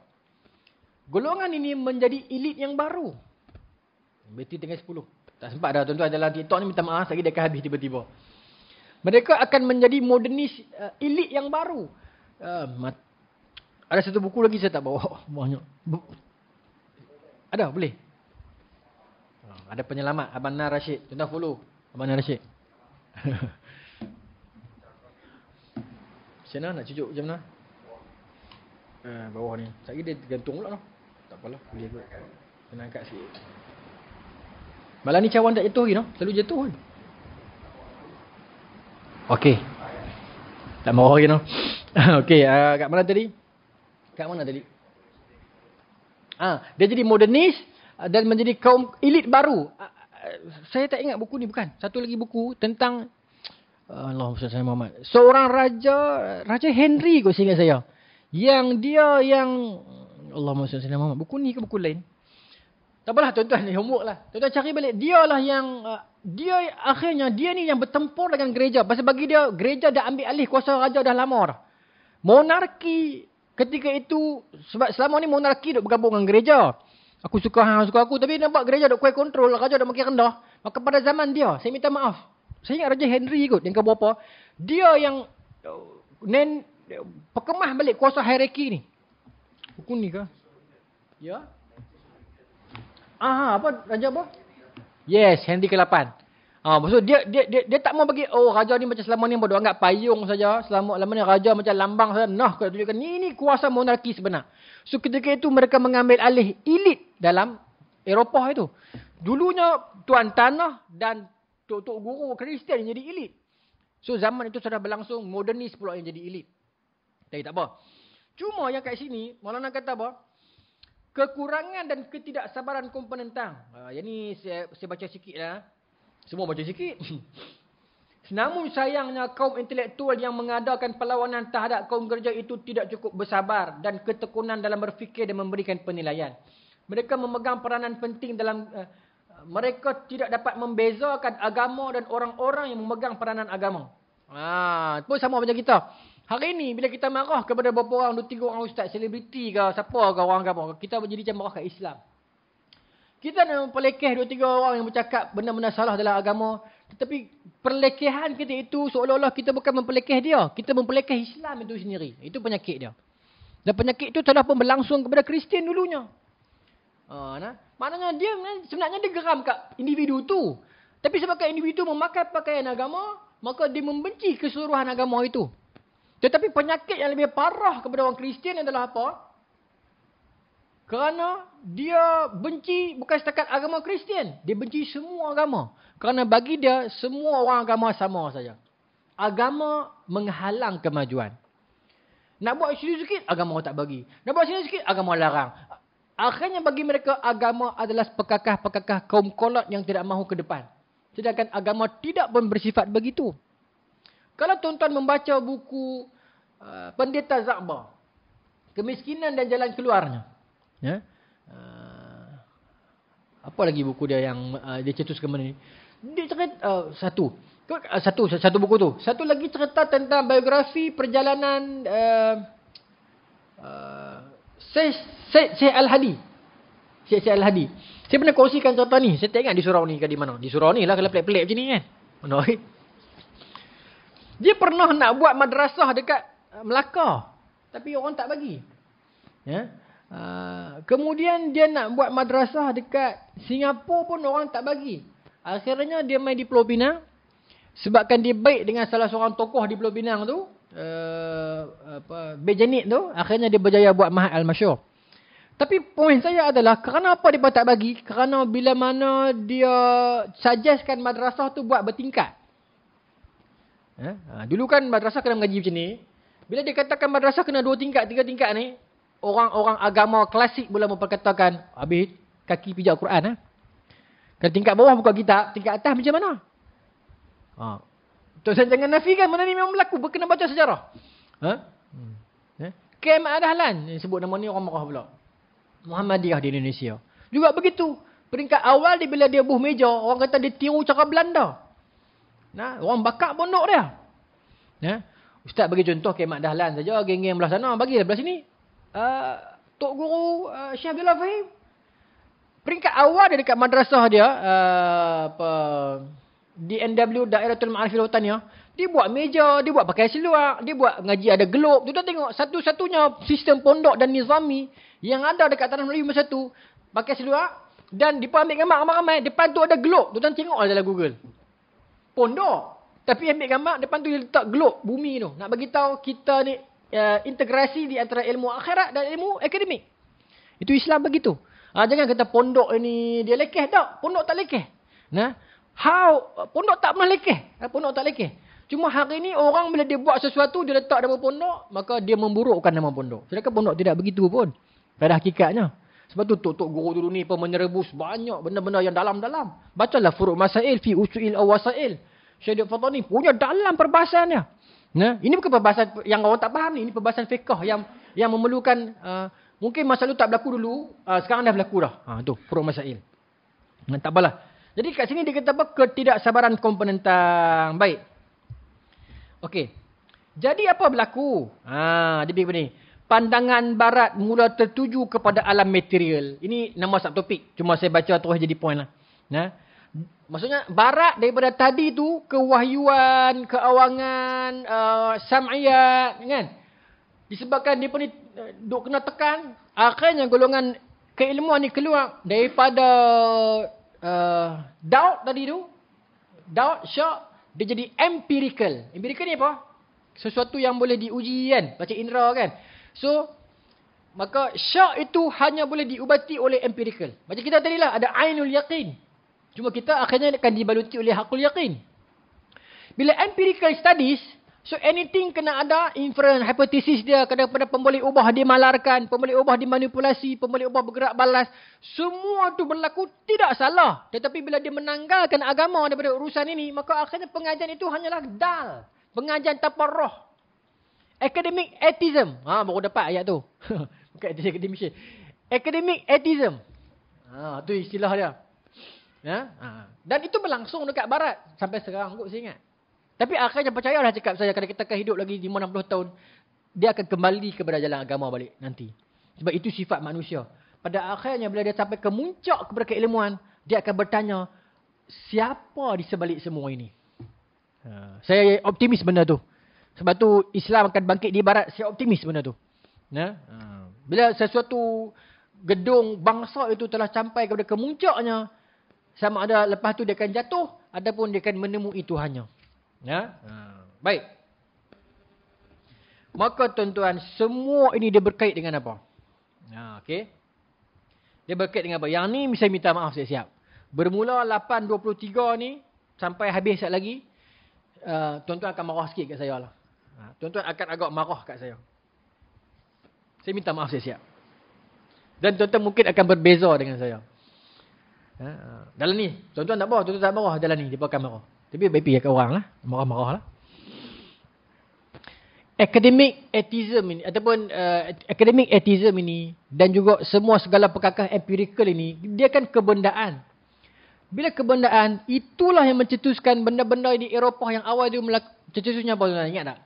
Golongan ini menjadi elit yang baru. Berarti tengah 10. Tak sempat dah tuan-tuan dalam TikTok ni, minta maaf lagi dia akan habis tiba-tiba. Mereka akan menjadi modernis elit yang baru. Ada satu buku lagi saya tak bawa. Banyak. Ada, boleh. Ada penyelamat Abang Nar Rashid. Tuan-tuan follow Abang Nar Rashid. Macam mana nak cucuk macam mana? Bawah ni. Sekejap dia gantung pula. Tak apalah, boleh kot. Kena angkat sikit. Malam ni cawan tak jatuh lagi, no? Selalu jatuh kan? Okey. Tak marah lagi, no? Okey, kat mana tadi? Dia jadi modernis dan menjadi kaum elit baru. Saya tak ingat buku ni, bukan. Satu lagi buku tentang Allahumma salli ala Muhammad. Seorang Raja Henry kot seingat saya. Yang dia yang Allahumma salli ala Muhammad. Buku ni ke buku lain? Tak apalah tuan-tuan, ni homework lah. Tuan-tuan cari balik. Dialah yang dia ni yang bertempur dengan gereja. Pasal bagi dia, gereja dah ambil alih kuasa raja dah lama dah. Monarki ketika itu, sebab selama ni monarki duk bergabung dengan gereja. Aku suka aku. Tapi nampak gereja duk kuat kontrol, raja dah makin rendah. Maka pada zaman dia, saya minta maaf. Saya ingat Raja Henry kot, yang ke berapa. Dia yang perkemah balik kuasa hierarki ni. Buku ni ke? Ya? Apa? Raja apa? Yes, Henry ke-8. Maksud dia tak mau bagi, raja ni macam selama ni bodoh anggap payung saja. Selama ni raja macam lambang saja. Nah, kalau tunjukkan ni kuasa monarki sebenar. So ketika itu mereka mengambil alih elit dalam Eropah itu. Dulunya tuan tanah dan tok guru Kristian yang jadi elit. So zaman itu sudah berlangsung, modernis pula yang jadi elit. Tapi tak apa. Cuma yang kat sini, Maulana kata apa? kekurangan dan ketidaksabaran kompetentang. Yang ni saya baca sikit lah. Semua baca sikit. Namun sayangnya kaum intelektual yang mengadakan perlawanan terhadap kaum kerja itu tidak cukup bersabar dan ketekunan dalam berfikir dan memberikan penilaian. Mereka memegang peranan penting dalam mereka tidak dapat membezakan agama dan orang-orang yang memegang peranan agama. Pun sama macam kita. Hari ini bila kita marah kepada beberapa orang, 2-3 orang ustaz, selebriti ke, siapa ke orang agama, kita jadi macam marah kat Islam. Kita nak memperlekeh 2-3 orang yang bercakap benda-benda salah dalam agama. Tetapi perlekehan kita itu seolah-olah kita bukan memperlekeh dia. Kita memperlekeh Islam itu sendiri. Itu penyakit dia. Dan penyakit itu telah pun berlangsung kepada Kristian dulunya. Maknanya sebenarnya dia geram kat individu tu. Tapi sebabkan individu memakai pakaian agama, maka dia membenci keseluruhan agama itu. Tetapi penyakit yang lebih parah kepada orang Kristian adalah apa? Kerana dia benci bukan setakat agama Kristian. Dia benci semua agama. Kerana bagi dia, semua orang agama sama saja. Agama menghalang kemajuan. Nak buat sini sikit, agama tak bagi. Nak buat sini sikit, agama larang. Akhirnya bagi mereka, agama adalah pekakah-pekakah kaum kolot yang tidak mahu ke depan. Sedangkan agama tidak pun bersifat begitu. Kalau tuan-tuan membaca buku Pendeta Zakbar, Kemiskinan dan Jalan Keluarnya. Apa lagi buku dia yang dia cetuskan benda ni? Dia cerita satu buku tu. Satu lagi cerita tentang biografi perjalanan Syekh Al-Hadi. Syekh Al-Hadi. Saya pernah kongsikan cerita ni. Saya tak ingat di surau ni ke di mana. Di surau ni lah kalau pelik-pelik macam ni kan. Dia pernah nak buat madrasah dekat Melaka. Tapi orang tak bagi. Kemudian dia nak buat madrasah dekat Singapura pun orang tak bagi. Akhirnya dia main di Pulau Pinang. Sebabkan dia baik dengan salah seorang tokoh di Pulau Pinang tu, Bejanit tu, akhirnya dia berjaya buat Mahat Al-Masyur. Tapi poin saya adalah kerana apa dia tak bagi? Kerana bila mana dia suggestkan madrasah tu buat bertingkat. Dulu kan madrasah kena mengaji macam ni. Bila dia katakan madrasah kena 2 tingkat, 3 tingkat ni, orang-orang agama klasik mula memperkatakan, habis kaki pijak Quran. Kalau tingkat bawah buka kitab, tingkat atas macam mana? Tuan jangan nafikan, benda ni memang berlaku, kena baca sejarah. KM Dahlan, sebut nama ni orang marah pula. Muhammadiyah di Indonesia. Juga begitu. Peringkat awal dia bila dia buh meja, orang kata dia tiru cara Belanda. Orang bakar pondok dia. Ustaz bagi contoh KM Dahlan saja, geng-geng belah sana, bagilah belah sini. Tok Guru Syekh Abdullah Fahim. Peringkat awal dia dekat madrasah dia, DNW Dairatul Ma'arifil Wataniyah, dia buat meja, dia buat pakai seluar, dia buat ngaji ada gelop. Tuan tengok satu-satunya sistem pondok dan nizami yang ada dekat Tanah Melayu masa tu, pakai seluar dan depan ambil gambar ramai-ramai, depan tu ada gelop. Tuan tengoklah dalam Google. Pondok tapi ambil gambar depan tu dia letak gelop bumi tu. Nak bagi tahu kita ni integrasi di antara ilmu akhirat dan ilmu akademik. Itu Islam begitu. Jangan kata pondok ini dia lekeh tak. Pondok tak lekeh. Pondok tak pernah lekeh. Pondok tak lekeh. Cuma hari ini orang bila dia buat sesuatu, dia letak nama pondok, maka dia memburukkan nama pondok. Sedangkan pondok tidak begitu pun. Pada hakikatnya. Sebab tu Tok Guru dulu ni pun menyebut banyak benda-benda yang dalam-dalam. Bacalah Furu' Masail fi Usu'il Awasail. Syekh Fadhil ni punya dalam perbahasannya. Ini bukan perbahasan yang orang tak faham ni. Ini perbahasan fiqh yang memerlukan, mungkin masa lu tak berlaku dulu, sekarang dah berlaku dah. Tu Furu' Masail. Tak apalah. Jadi kat sini dia kata apa? Ketidaksabaran kompetentang. Baik. Okey. Jadi apa berlaku? Dia bilang ni. Pandangan barat mula tertuju kepada alam material. Ini nama subtopik. Cuma saya baca terus jadi point lah. Maksudnya barat daripada tadi tu kewahyuan, keawangan, sam'iyat kan. Disebabkan dia pun duk kena tekan, akhirnya golongan keilmuan ni keluar daripada doubt tadi tu. Doubt, syak, dia jadi empirical. Empirical ni apa? Sesuatu yang boleh diuji kan, baca indera kan. So maka syak itu hanya boleh diubati oleh empirical. Macam kita tadi lah, ada ainul yaqin. Cuma kita akhirnya akan dibaluti oleh hakul yaqin. Bila empirical studies, So anything kena ada inference, hypothesis dia, kadang-kadang pemboleh ubah dimalarkan, pemboleh ubah dimanipulasi, pemboleh ubah bergerak balas. Semua tu berlaku tidak salah. Tetapi bila dia menanggalkan agama daripada urusan ini, maka akhirnya pengajian itu hanyalah dal. Pengajian tanpa roh. Academic atheism. Baru dapat ayat tu. Bukan academic. Academic atheism. Tu istilah dia. Dan itu berlangsung dekat barat. Sampai sekarang kot saya ingat. Tapi akhirnya percayalah cakap saya, kalau kita akan hidup lagi 50-60 tahun, dia akan kembali kepada jalan agama balik nanti. Sebab itu sifat manusia. Pada akhirnya bila dia sampai ke muncak kepada keilmuan, dia akan bertanya, siapa di sebalik semua ini? Saya optimis benda tu. Sebab tu Islam akan bangkit di barat, saya optimis benda tu. Bila sesuatu gedung bangsa itu telah sampai kepada kemuncaknya, sama ada lepas tu dia akan jatuh, ataupun dia akan menemui Tuhannya. Baik. Maka tuan-tuan, semua ini dia berkait dengan apa? Okey. Dia berkait dengan apa? Yang ni saya minta maaf siap-siap. Bermula 8.23 ni sampai habis sekejap lagi, tuan-tuan akan marah sikit kat saya lah. Tuan-tuan akan agak marah kat saya. Saya minta maaf siap-siap. Dan tuan-tuan mungkin akan berbeza dengan saya. Dalam ni, tuan-tuan tak marah, tuan-tuan tak marah dalam ni, dia akan marah. Tapi baik pergi kat orang lah. Marah-marah lah. Academic atheism ini, ataupun academic atheism ini, dan juga semua segala perkakah empirical ini, dia kan kebendaan. Bila kebendaan, itulah yang mencetuskan benda-benda di Eropah yang awal dia cetusnya apa tuan-tuan? Ingat tak?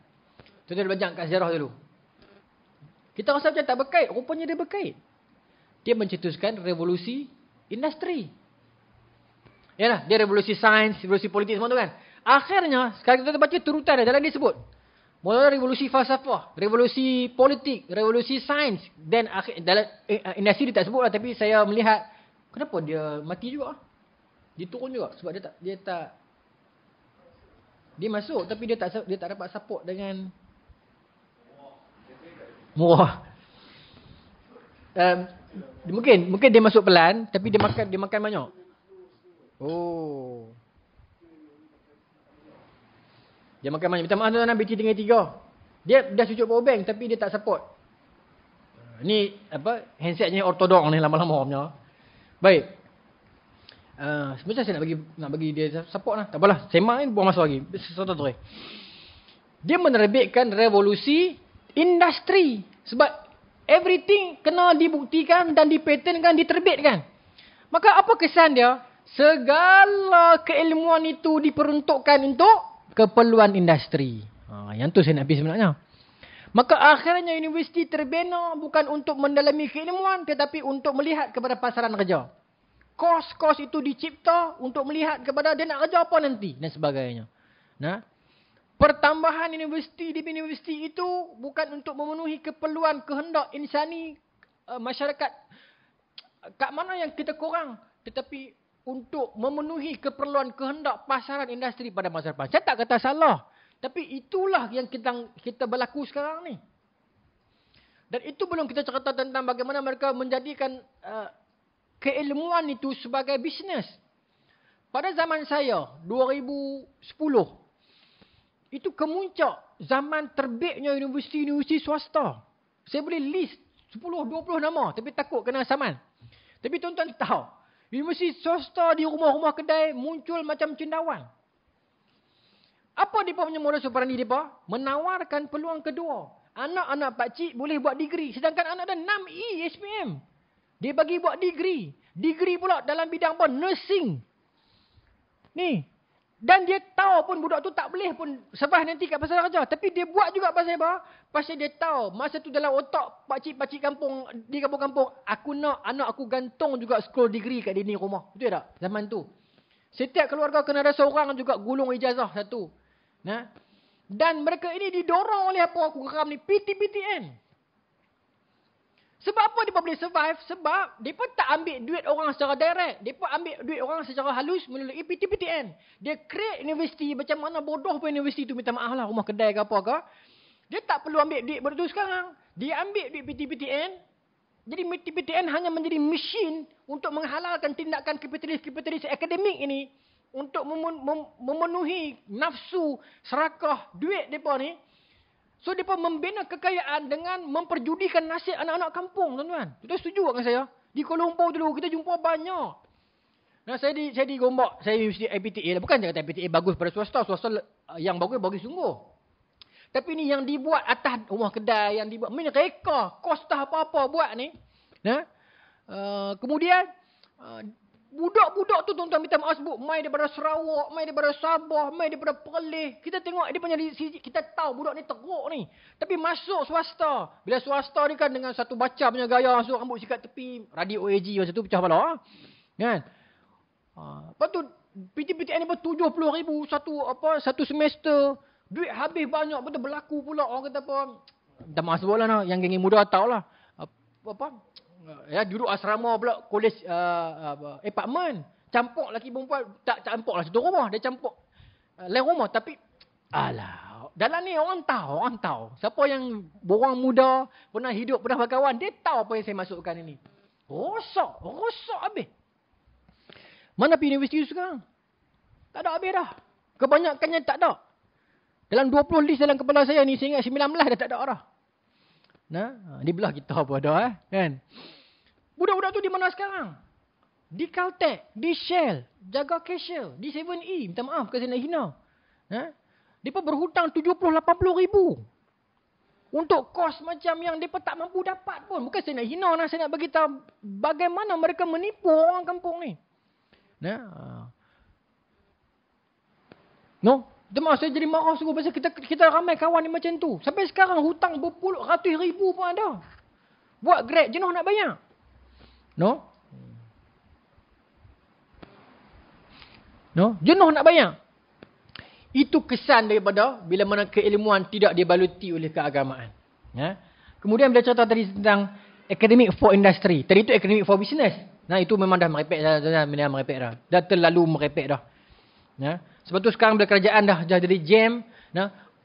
Tuan-tuan belajar kat sejarah dulu. Kita rasa macam tak berkait. Rupanya dia berkait. Dia mencetuskan revolusi industri. Yalah, dia revolusi sains, revolusi politik semua tu kan. Akhirnya, sekarang kita baca turutan dia, dalam dia sebut. Mula revolusi falsafah, revolusi politik, revolusi sains. Dan dalam industri dia tak sebut lah, tapi saya melihat, kenapa dia mati juga? Dia turun juga, sebab dia masuk, tapi dia tak dapat support dengan murah. Mungkin dia masuk pelan, tapi dia makan banyak. Dia makan banyak. Minta maaf tuan-tuan, BT tinggal 3. Dia dah cucuk power bank, tapi dia tak support. Ni handsetnya ortodok ni lama-lama punya. Baik. Sebenarnya saya nak bagi dia support lah. Tak apalah. Sembang ni buang masa lagi. Dia menerbitkan revolusi industri. Sebab everything kena dibuktikan dan dipatentkan, diterbitkan. Maka apa kesan dia? Segala keilmuan itu diperuntukkan untuk keperluan industri. Yang tu saya nak pergi sebenarnya. Maka akhirnya universiti terbina bukan untuk mendalami keilmuan, tetapi untuk melihat kepada pasaran kerja. Kos-kos itu dicipta untuk melihat kepada dia nak kerja apa nanti dan sebagainya. Pertambahan universiti di universiti itu bukan untuk memenuhi keperluan kehendak insani masyarakat kat mana yang kita kurang, tetapi untuk memenuhi keperluan kehendak pasaran industri pada masa depan. Saya tak kata salah, tapi itulah yang kita berlaku sekarang ni. Dan itu belum kita cerita tentang bagaimana mereka menjadikan keilmuan itu sebagai bisnes. Pada zaman saya, 2010, itu kemuncak zaman terbitnya universiti-universiti swasta. Saya boleh list 10-20 nama, tapi takut kena saman. Tapi tuan-tuan tahu, universiti swasta di rumah-rumah kedai muncul macam cendawan. Apa mereka punya modus operandi mereka? Menawarkan peluang kedua. Anak-anak pakcik boleh buat degree. Sedangkan anak dah 6E SPM. Dia bagi buat degree. Degree pula dalam bidang apa? Nursing. Ni. Dan dia tahu pun budak tu tak boleh pun survive nanti kat pasar kerja. Tapi dia buat juga pasal apa? Pasal dia tahu. Masa tu dalam otak pakcik-pakcik kampung, di kampung-kampung, aku nak anak aku gantung juga scroll degree kat dinding rumah. Betul tak? Zaman tu. Setiap keluarga kena ada seorang juga gulung ijazah satu. Dan mereka ini didorong oleh apa aku geram ni? PTPTN. Sebab apa mereka boleh survive? Sebab mereka tak ambil duit orang secara direct. Mereka ambil duit orang secara halus melalui PTPTN. Dia create universiti, macam mana bodoh pun universiti tu, minta maaf lah, rumah kedai ke apa ke. Dia tak perlu ambil duit benda tu sekarang. Dia ambil duit PTPTN. Jadi PTPTN hanya menjadi mesin untuk menghalalkan tindakan kapitalis-kapitalis akademik ini. untuk memenuhi nafsu serakah duit mereka ni. So, mereka membina kekayaan dengan memperjudikan nasib anak-anak kampung, tuan-tuan. Tuan setuju dengan saya? Di Kuala Lumpur dulu, kita jumpa banyak. Nah, saya di Gombak, saya universiti IPTA. Bukan saya kata IPTA bagus pada swasta. Swasta yang bagus sungguh. Tapi ni yang dibuat atas rumah kedai, yang dibuat, reka, kos tak apa-apa buat ni. Nah, kemudian, budak-budak tu tuan-tuan minta maaf sebut, mai daripada Sarawak, mai daripada Sabah, mai daripada Perlis. Kita tengok dia punya kita tahu budak ni teruk ni. Tapi masuk swasta. Bila swasta ni kan dengan satu baca punya gaya, masuk rambut sikat tepi, radio OAG masa tu pecah kepala. Kan? Lepas tu PTPTN ni pun 70,000 satu semester. Duit habis banyak, betul berlaku pula. Orang kata apa? Dah maaf sebutlah nah, yang geng muda tahulah. Ya, duduk asrama pula, kolej apartment. Campur lelaki perempuan, tak campur lah satu rumah, dia campur lain rumah. Tapi alah, dalam ni orang tahu. Siapa yang borang muda, pernah hidup, pernah berkawan, dia tahu apa yang saya masukkan ini. Rosak habis. Mana pergi universiti sekarang? Tak ada habis dah. Kebanyakannya tak ada. Dalam 20 list dalam kepala saya ni, saya ingat 19 dah tak ada dah. Nah, di belah kita apa dah kan? Budak-budak tu di mana sekarang? Di Caltech, di Shell, jaga cashier, di 7E, minta maaf kalau saya nak hina. Depa berhutang 70-80 ribu. Untuk kos macam yang depa tak mampu dapat pun. Bukan saya nak hina lah, saya nak bagi tahu bagaimana mereka menipu orang kampung ni. Demam saya jadi marah sungguh pasal kita ramai kawan ni macam tu. Sampai sekarang hutang berpuluh ratus ribu pun ada. Buat Grab jenuh nak bayar. Jenuh nak bayar. Itu kesan daripada bila mana keilmuan tidak dibaluti oleh keagamaan. Kemudian bila cerita tadi tentang academic for industry. Tadi itu academic for business. Itu memang dah merepek dah. Dah terlalu merepek dah. Sebab tu sekarang bila kerajaan dah jadi jam.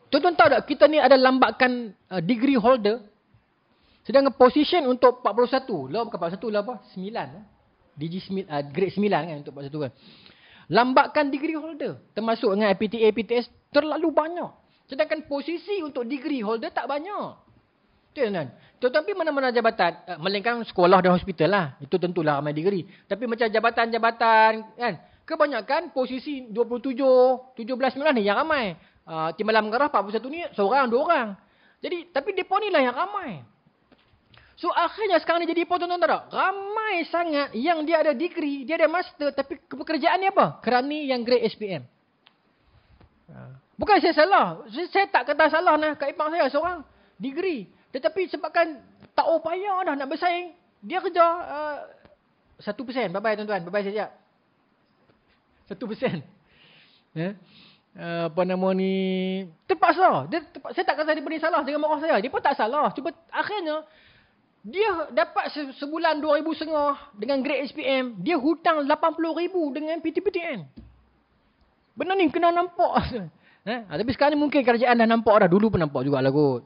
Tuan-tuan tahu tak, kita ni ada lambakan degree holder. Sedangkan position untuk 41. Lah bukan 41 lah apa? 9. Grade 9 kan untuk 41 kan. Lambakan degree holder. Termasuk dengan IPTA, PTS terlalu banyak. Sedangkan posisi untuk degree holder tak banyak. Tetapi mana-mana jabatan, melainkan sekolah dan hospital lah. Itu tentulah ramai degree. Tapi macam jabatan-jabatan kan. Kebanyakan posisi 27, 17, 19 ni yang ramai. Timbalan Mengarah 41 ni seorang, dua orang. Jadi, tapi mereka ni lah yang ramai. So, akhirnya sekarang ni jadi apa tuan-tuan tak? Ramai sangat yang dia ada degree, dia ada master, tapi pekerjaan ni apa? Kerani yang grade SPM. Bukan saya salah. Saya tak kata salah nah kat ipar saya seorang degree. Tetapi sebabkan tak upaya dah nak bersaing, dia kerja 1%. Bye-bye tuan-tuan. Bye-bye sekejap. 1%. Apa nama ni? Terpaksa. Saya tak kata dia beri salah dengan marah saya. Dia pun tak salah. Cuma akhirnya, dia dapat sebulan 2,500 dengan grade SPM. Dia hutang 80,000 dengan PTPTN. Benda ni kena nampak. Tapi sekarang ni mungkin kerajaan dah nampak dah. Dulu pun nampak jugalah kot.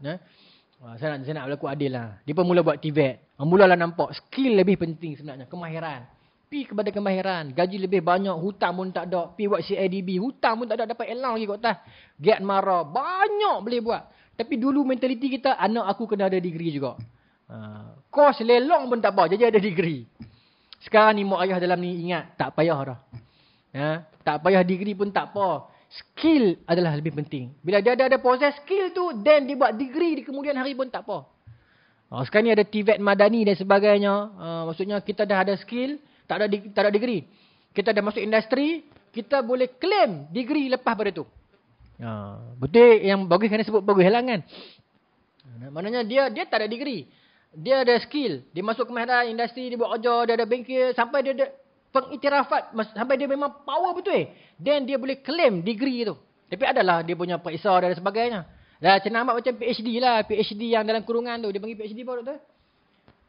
Saya nak berlaku adil lah. Dia pun mula buat TVET. Mulalah nampak skill lebih penting sebenarnya. Kemahiran. Pi kepada kemahiran. Gaji lebih banyak. Hutang pun tak ada. Pi buat CIDB. Hutang pun tak ada. Dapat elang lagi kot atas. Giat marah. Banyak boleh buat. Tapi dulu mentaliti kita. Anak aku kena ada degree juga. Kos lelong pun tak apa. Jadi ada degree. Sekarang ni mak ayah dalam ni ingat. Tak payah dah. Tak payah degree pun tak apa. Skill adalah lebih penting. Bila dia ada proses skill tu. Then dia buat degree di kemudian hari pun tak apa. Sekarang ni ada TVET Madani dan sebagainya. Maksudnya kita dah ada skill. Tak ada degree. Kita dah masuk industri, kita boleh claim degree lepas pada tu. Betul yang bagus kena sebut bagus lah kan. Maknanya dia tak ada degree. Dia ada skill. Dia masuk kemahiran industri, dia buat kerja, dia ada bengkel, sampai dia ada pengiktirafat, sampai dia memang power betul. Then dia boleh claim degree tu. Tapi adalah dia punya periksa dan sebagainya. Cenama macam PhD lah. PhD yang dalam kurungan tu. Dia panggil PhD apa tu?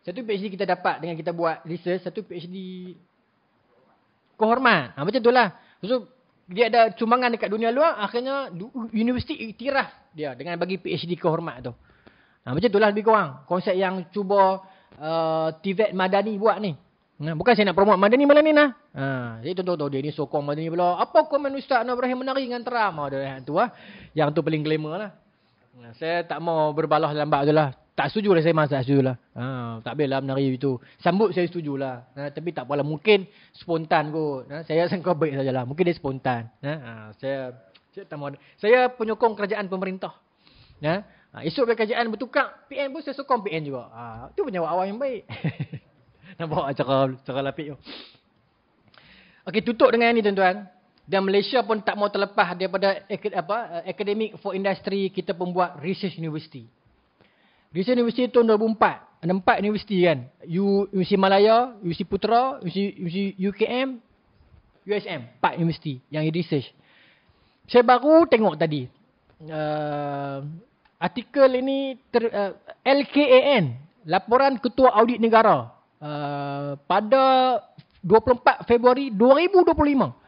Satu PhD kita dapat dengan kita buat research. Satu PhD kehormat. Macam tu lah. So, dia ada sumbangan dekat dunia luar. Akhirnya universiti iktiraf dia dengan bagi PhD kehormat tu. Macam tu lah lebih kurang. Konsep yang cuba TVET Madani buat ni. Bukan saya nak promote Madani malam ni lah. Jadi tahu dia ni sokong Madani pula. Apa komen Ustaz Anwar Ibrahim menari dengan Trump? Yang tu paling glamour lah. Saya tak mau berbalah dalam bab tu lah. Tak setuju lah saya tak setuju lah. Tak boleh lah menari itu. Sambut saya setuju lah. Tapi tak apalah. Mungkin spontan kot. Saya sangka baik sajalah. Mungkin dia spontan. Saya tak mau. Saya penyokong kerajaan pemerintah. Esok kerajaan bertukar. PN pun saya sokong PN juga. Itu punya awal yang baik. Nampak cara lapik tu. Okey, tutup dengan ni tuan-tuan. Dan Malaysia pun tak mau terlepas daripada Academic for Industry. Kita pun buat Research University. Research University tahun 2004. Ada 4 universiti kan. Universiti Malaya, Universiti Putra, Universiti UKM, USM. 4 universiti yang research. Saya baru tengok tadi. Artikel ini LKAN. Laporan Ketua Audit Negara. Pada 24 Februari 2025.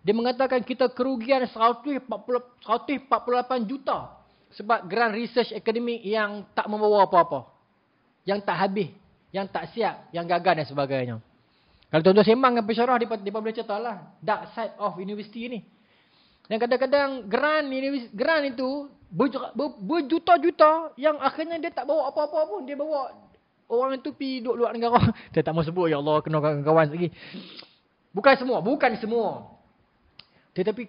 Dia mengatakan kita kerugian 148 juta sebab grant research akademik yang tak membawa apa-apa. Yang tak habis, yang tak siap, yang gagal dan sebagainya. Kalau tuan-tuan sembang dengan pensyarah, dia boleh cerita lah dark side of university ni. Dan kadang-kadang grant itu berjuta-juta yang akhirnya dia tak bawa apa-apa pun. Dia bawa orang itu pergi duduk luar negara. Saya tak mau sebut, ya Allah, kena kawan-kawan lagi. Bukan semua. Tetapi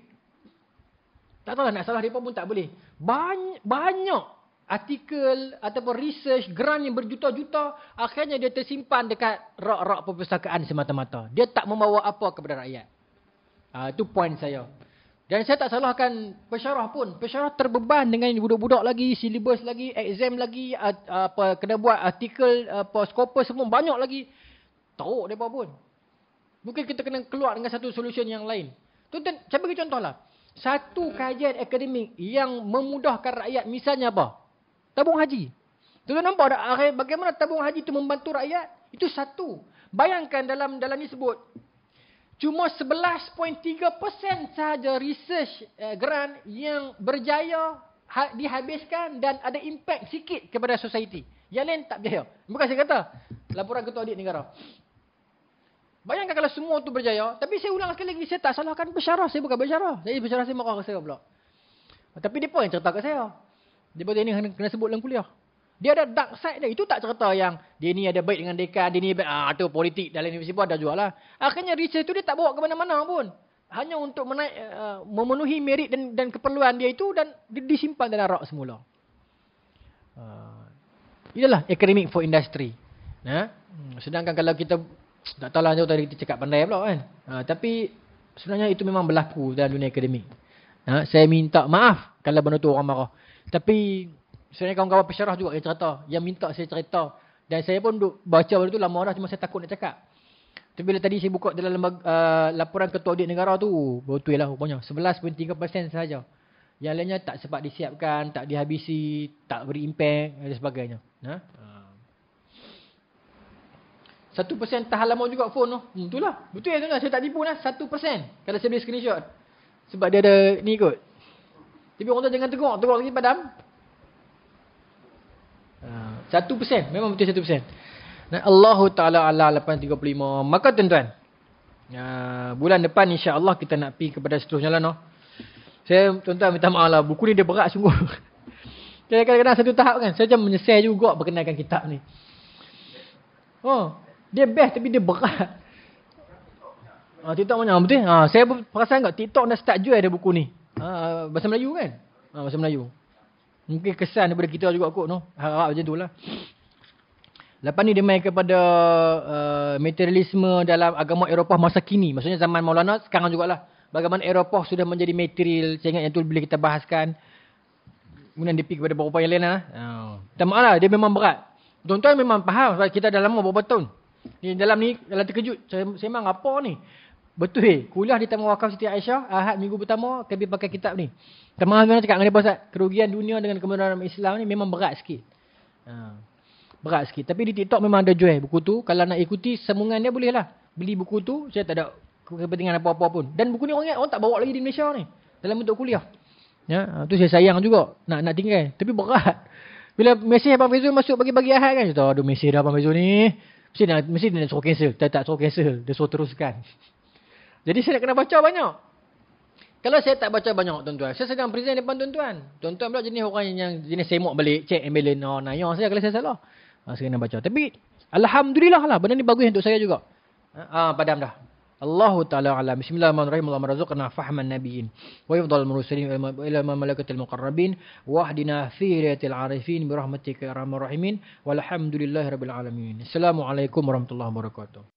tak tahulah nak salah mereka pun tak boleh. Banyak artikel ataupun research grant yang berjuta-juta akhirnya dia tersimpan dekat rak-rak perpustakaan semata-mata. Dia tak membawa apa kepada rakyat. Itu point saya. Dan saya tak salahkan pensyarah pun. Pensyarah terbeban dengan budak-budak lagi, silibus lagi, exam lagi, kena buat artikel, skopus semua banyak lagi. Teruk mereka pun. Mungkin kita kena keluar dengan satu solution yang lain. Tuan-tuan, saya bagi contohlah. Satu kajian akademik yang memudahkan rakyat, misalnya apa? Tabung haji. Tuan-tuan nampak tak bagaimana tabung haji itu membantu rakyat? Itu satu. Bayangkan dalam ni sebut, cuma 11.3% sahaja research grant yang berjaya dihabiskan dan ada impact sikit kepada society. Yang lain tak berjaya. Bukan saya kata, laporan Ketua Audit Negara. Bayangkan kalau semua tu berjaya. Tapi saya ulang sekali lagi, saya tak salahkan pensyarah. Saya bukan pensyarah. Pensyarah saya marah ke saya pula. Tapi dia pun yang cerita kat saya. Dia pun ini kena sebut dalam kuliah. Dia ada dark side dia. Itu tak cerita yang dia ni ada baik dengan dekan, dia ni baik. Tu politik dalam universiti pun ada juga lah. Akhirnya research tu dia tak bawa ke mana-mana pun. Hanya untuk memenuhi merit dan keperluan dia itu dan disimpan dalam rak semula. Itulah academic for industry. Sedangkan kalau kita tak tahulah jauh tadi kita cakap pandai pula kan. Tapi sebenarnya itu memang berlaku dalam dunia akademik. Saya minta maaf kalau benda tu orang marah. Tapi sebenarnya kawan-kawan pensyarah juga yang cerita. Yang minta saya cerita. Dan saya pun baca benda tu lama dah. Cuma saya takut nak cakap. Tapi bila tadi saya buka dalam laporan Ketua Audit Negara tu. Betul lah rupanya. 11.3% sahaja. Yang lainnya tak sempat disiapkan. Tak dihabisi. Tak beri impact. Dan sebagainya. 1% tahan lama juga phone tu. Itulah. Betul ya tuan-tuan. Saya tak tipu lah. 1%. Kalau saya boleh screenshot. Sebab dia ada ni kot. Tapi orang tu jangan tengok. Tengok lagi padam. 1%. Memang betul 1%. Dan Allah Ta'ala ala 835. Maka tuan-tuan. Bulan depan insya-Allah kita nak pergi kepada seterusnya lah. No? Saya tuan-tuan minta maaf lah. Buku ni dia berat sungguh. Kadang-kadang satu tahap kan. Saya macam menyesal juga berkenalkan kitab ni. Dia best tapi dia berat. TikTok banyak betul. Saya perasan kat TikTok dah start jual ada buku ni. Bahasa Melayu kan? Bahasa Melayu. Mungkin kesan daripada kita juga kot. No? Harap macam tu lah. Lepas ni dia main kepada materialisme dalam agama Eropah masa kini. Maksudnya zaman Maulana sekarang jugalah. Bagaimana Eropah sudah menjadi material. Saya ingat yang tu boleh kita bahaskan. Kemudian dia pergi kepada beberapa yang lain lah. Tak maaf lah. Dia memang berat. Tuan-tuan memang faham. Sebab kita dah lama beberapa tahun. Dalam terkejut. Saya memang apa ni? Betul kuliah di Taman Wakaf Siti Aisyah. Ahad minggu pertama. Kami pakai kitab ni. Teman-teman cakap dengan dia Ustaz. Kerugian dunia dengan kebenaran Islam ni memang berat sikit. Berat sikit. Tapi di TikTok memang ada jual buku tu. Kalau nak ikuti sambungan dia boleh lah. Beli buku tu. Saya tak ada kepentingan apa-apa pun. Dan buku ni orang tak bawa lagi di Malaysia ni. Dalam bentuk kuliah. Tu saya sayang juga. Nak tinggal. Tapi berat. Bila mesej Abang Fizul masuk bagi-bagi Ahad kan. Aduh mesej dah Abang Fizul ni. Mesti dia nak suruh cancel. Tak suruh cancel. Dia suruh teruskan. Jadi saya nak kena baca banyak. Kalau saya tak baca banyak tuan-tuan, saya sedang present depan tuan-tuan. Tuan-tuan pula jenis orang yang jenis semok balik, check and balance. Oh, naya saya kalau saya salah. Saya kena baca. Tapi alhamdulillah lah, benda ni bagus untuk saya juga. Padam dah. Allahu ta'ala alam. Bismillahirrahmanirrahim. Allahumma razuqna fahman nabiyyin. Wa yafdal mursalin ila malaikatil muqarrabin. Wa ahdina fi riyatil arifin. Birahmatika ya arhamar rahimin. Walhamdulillahi rabbil alamin. Assalamualaikum warahmatullahi wabarakatuh.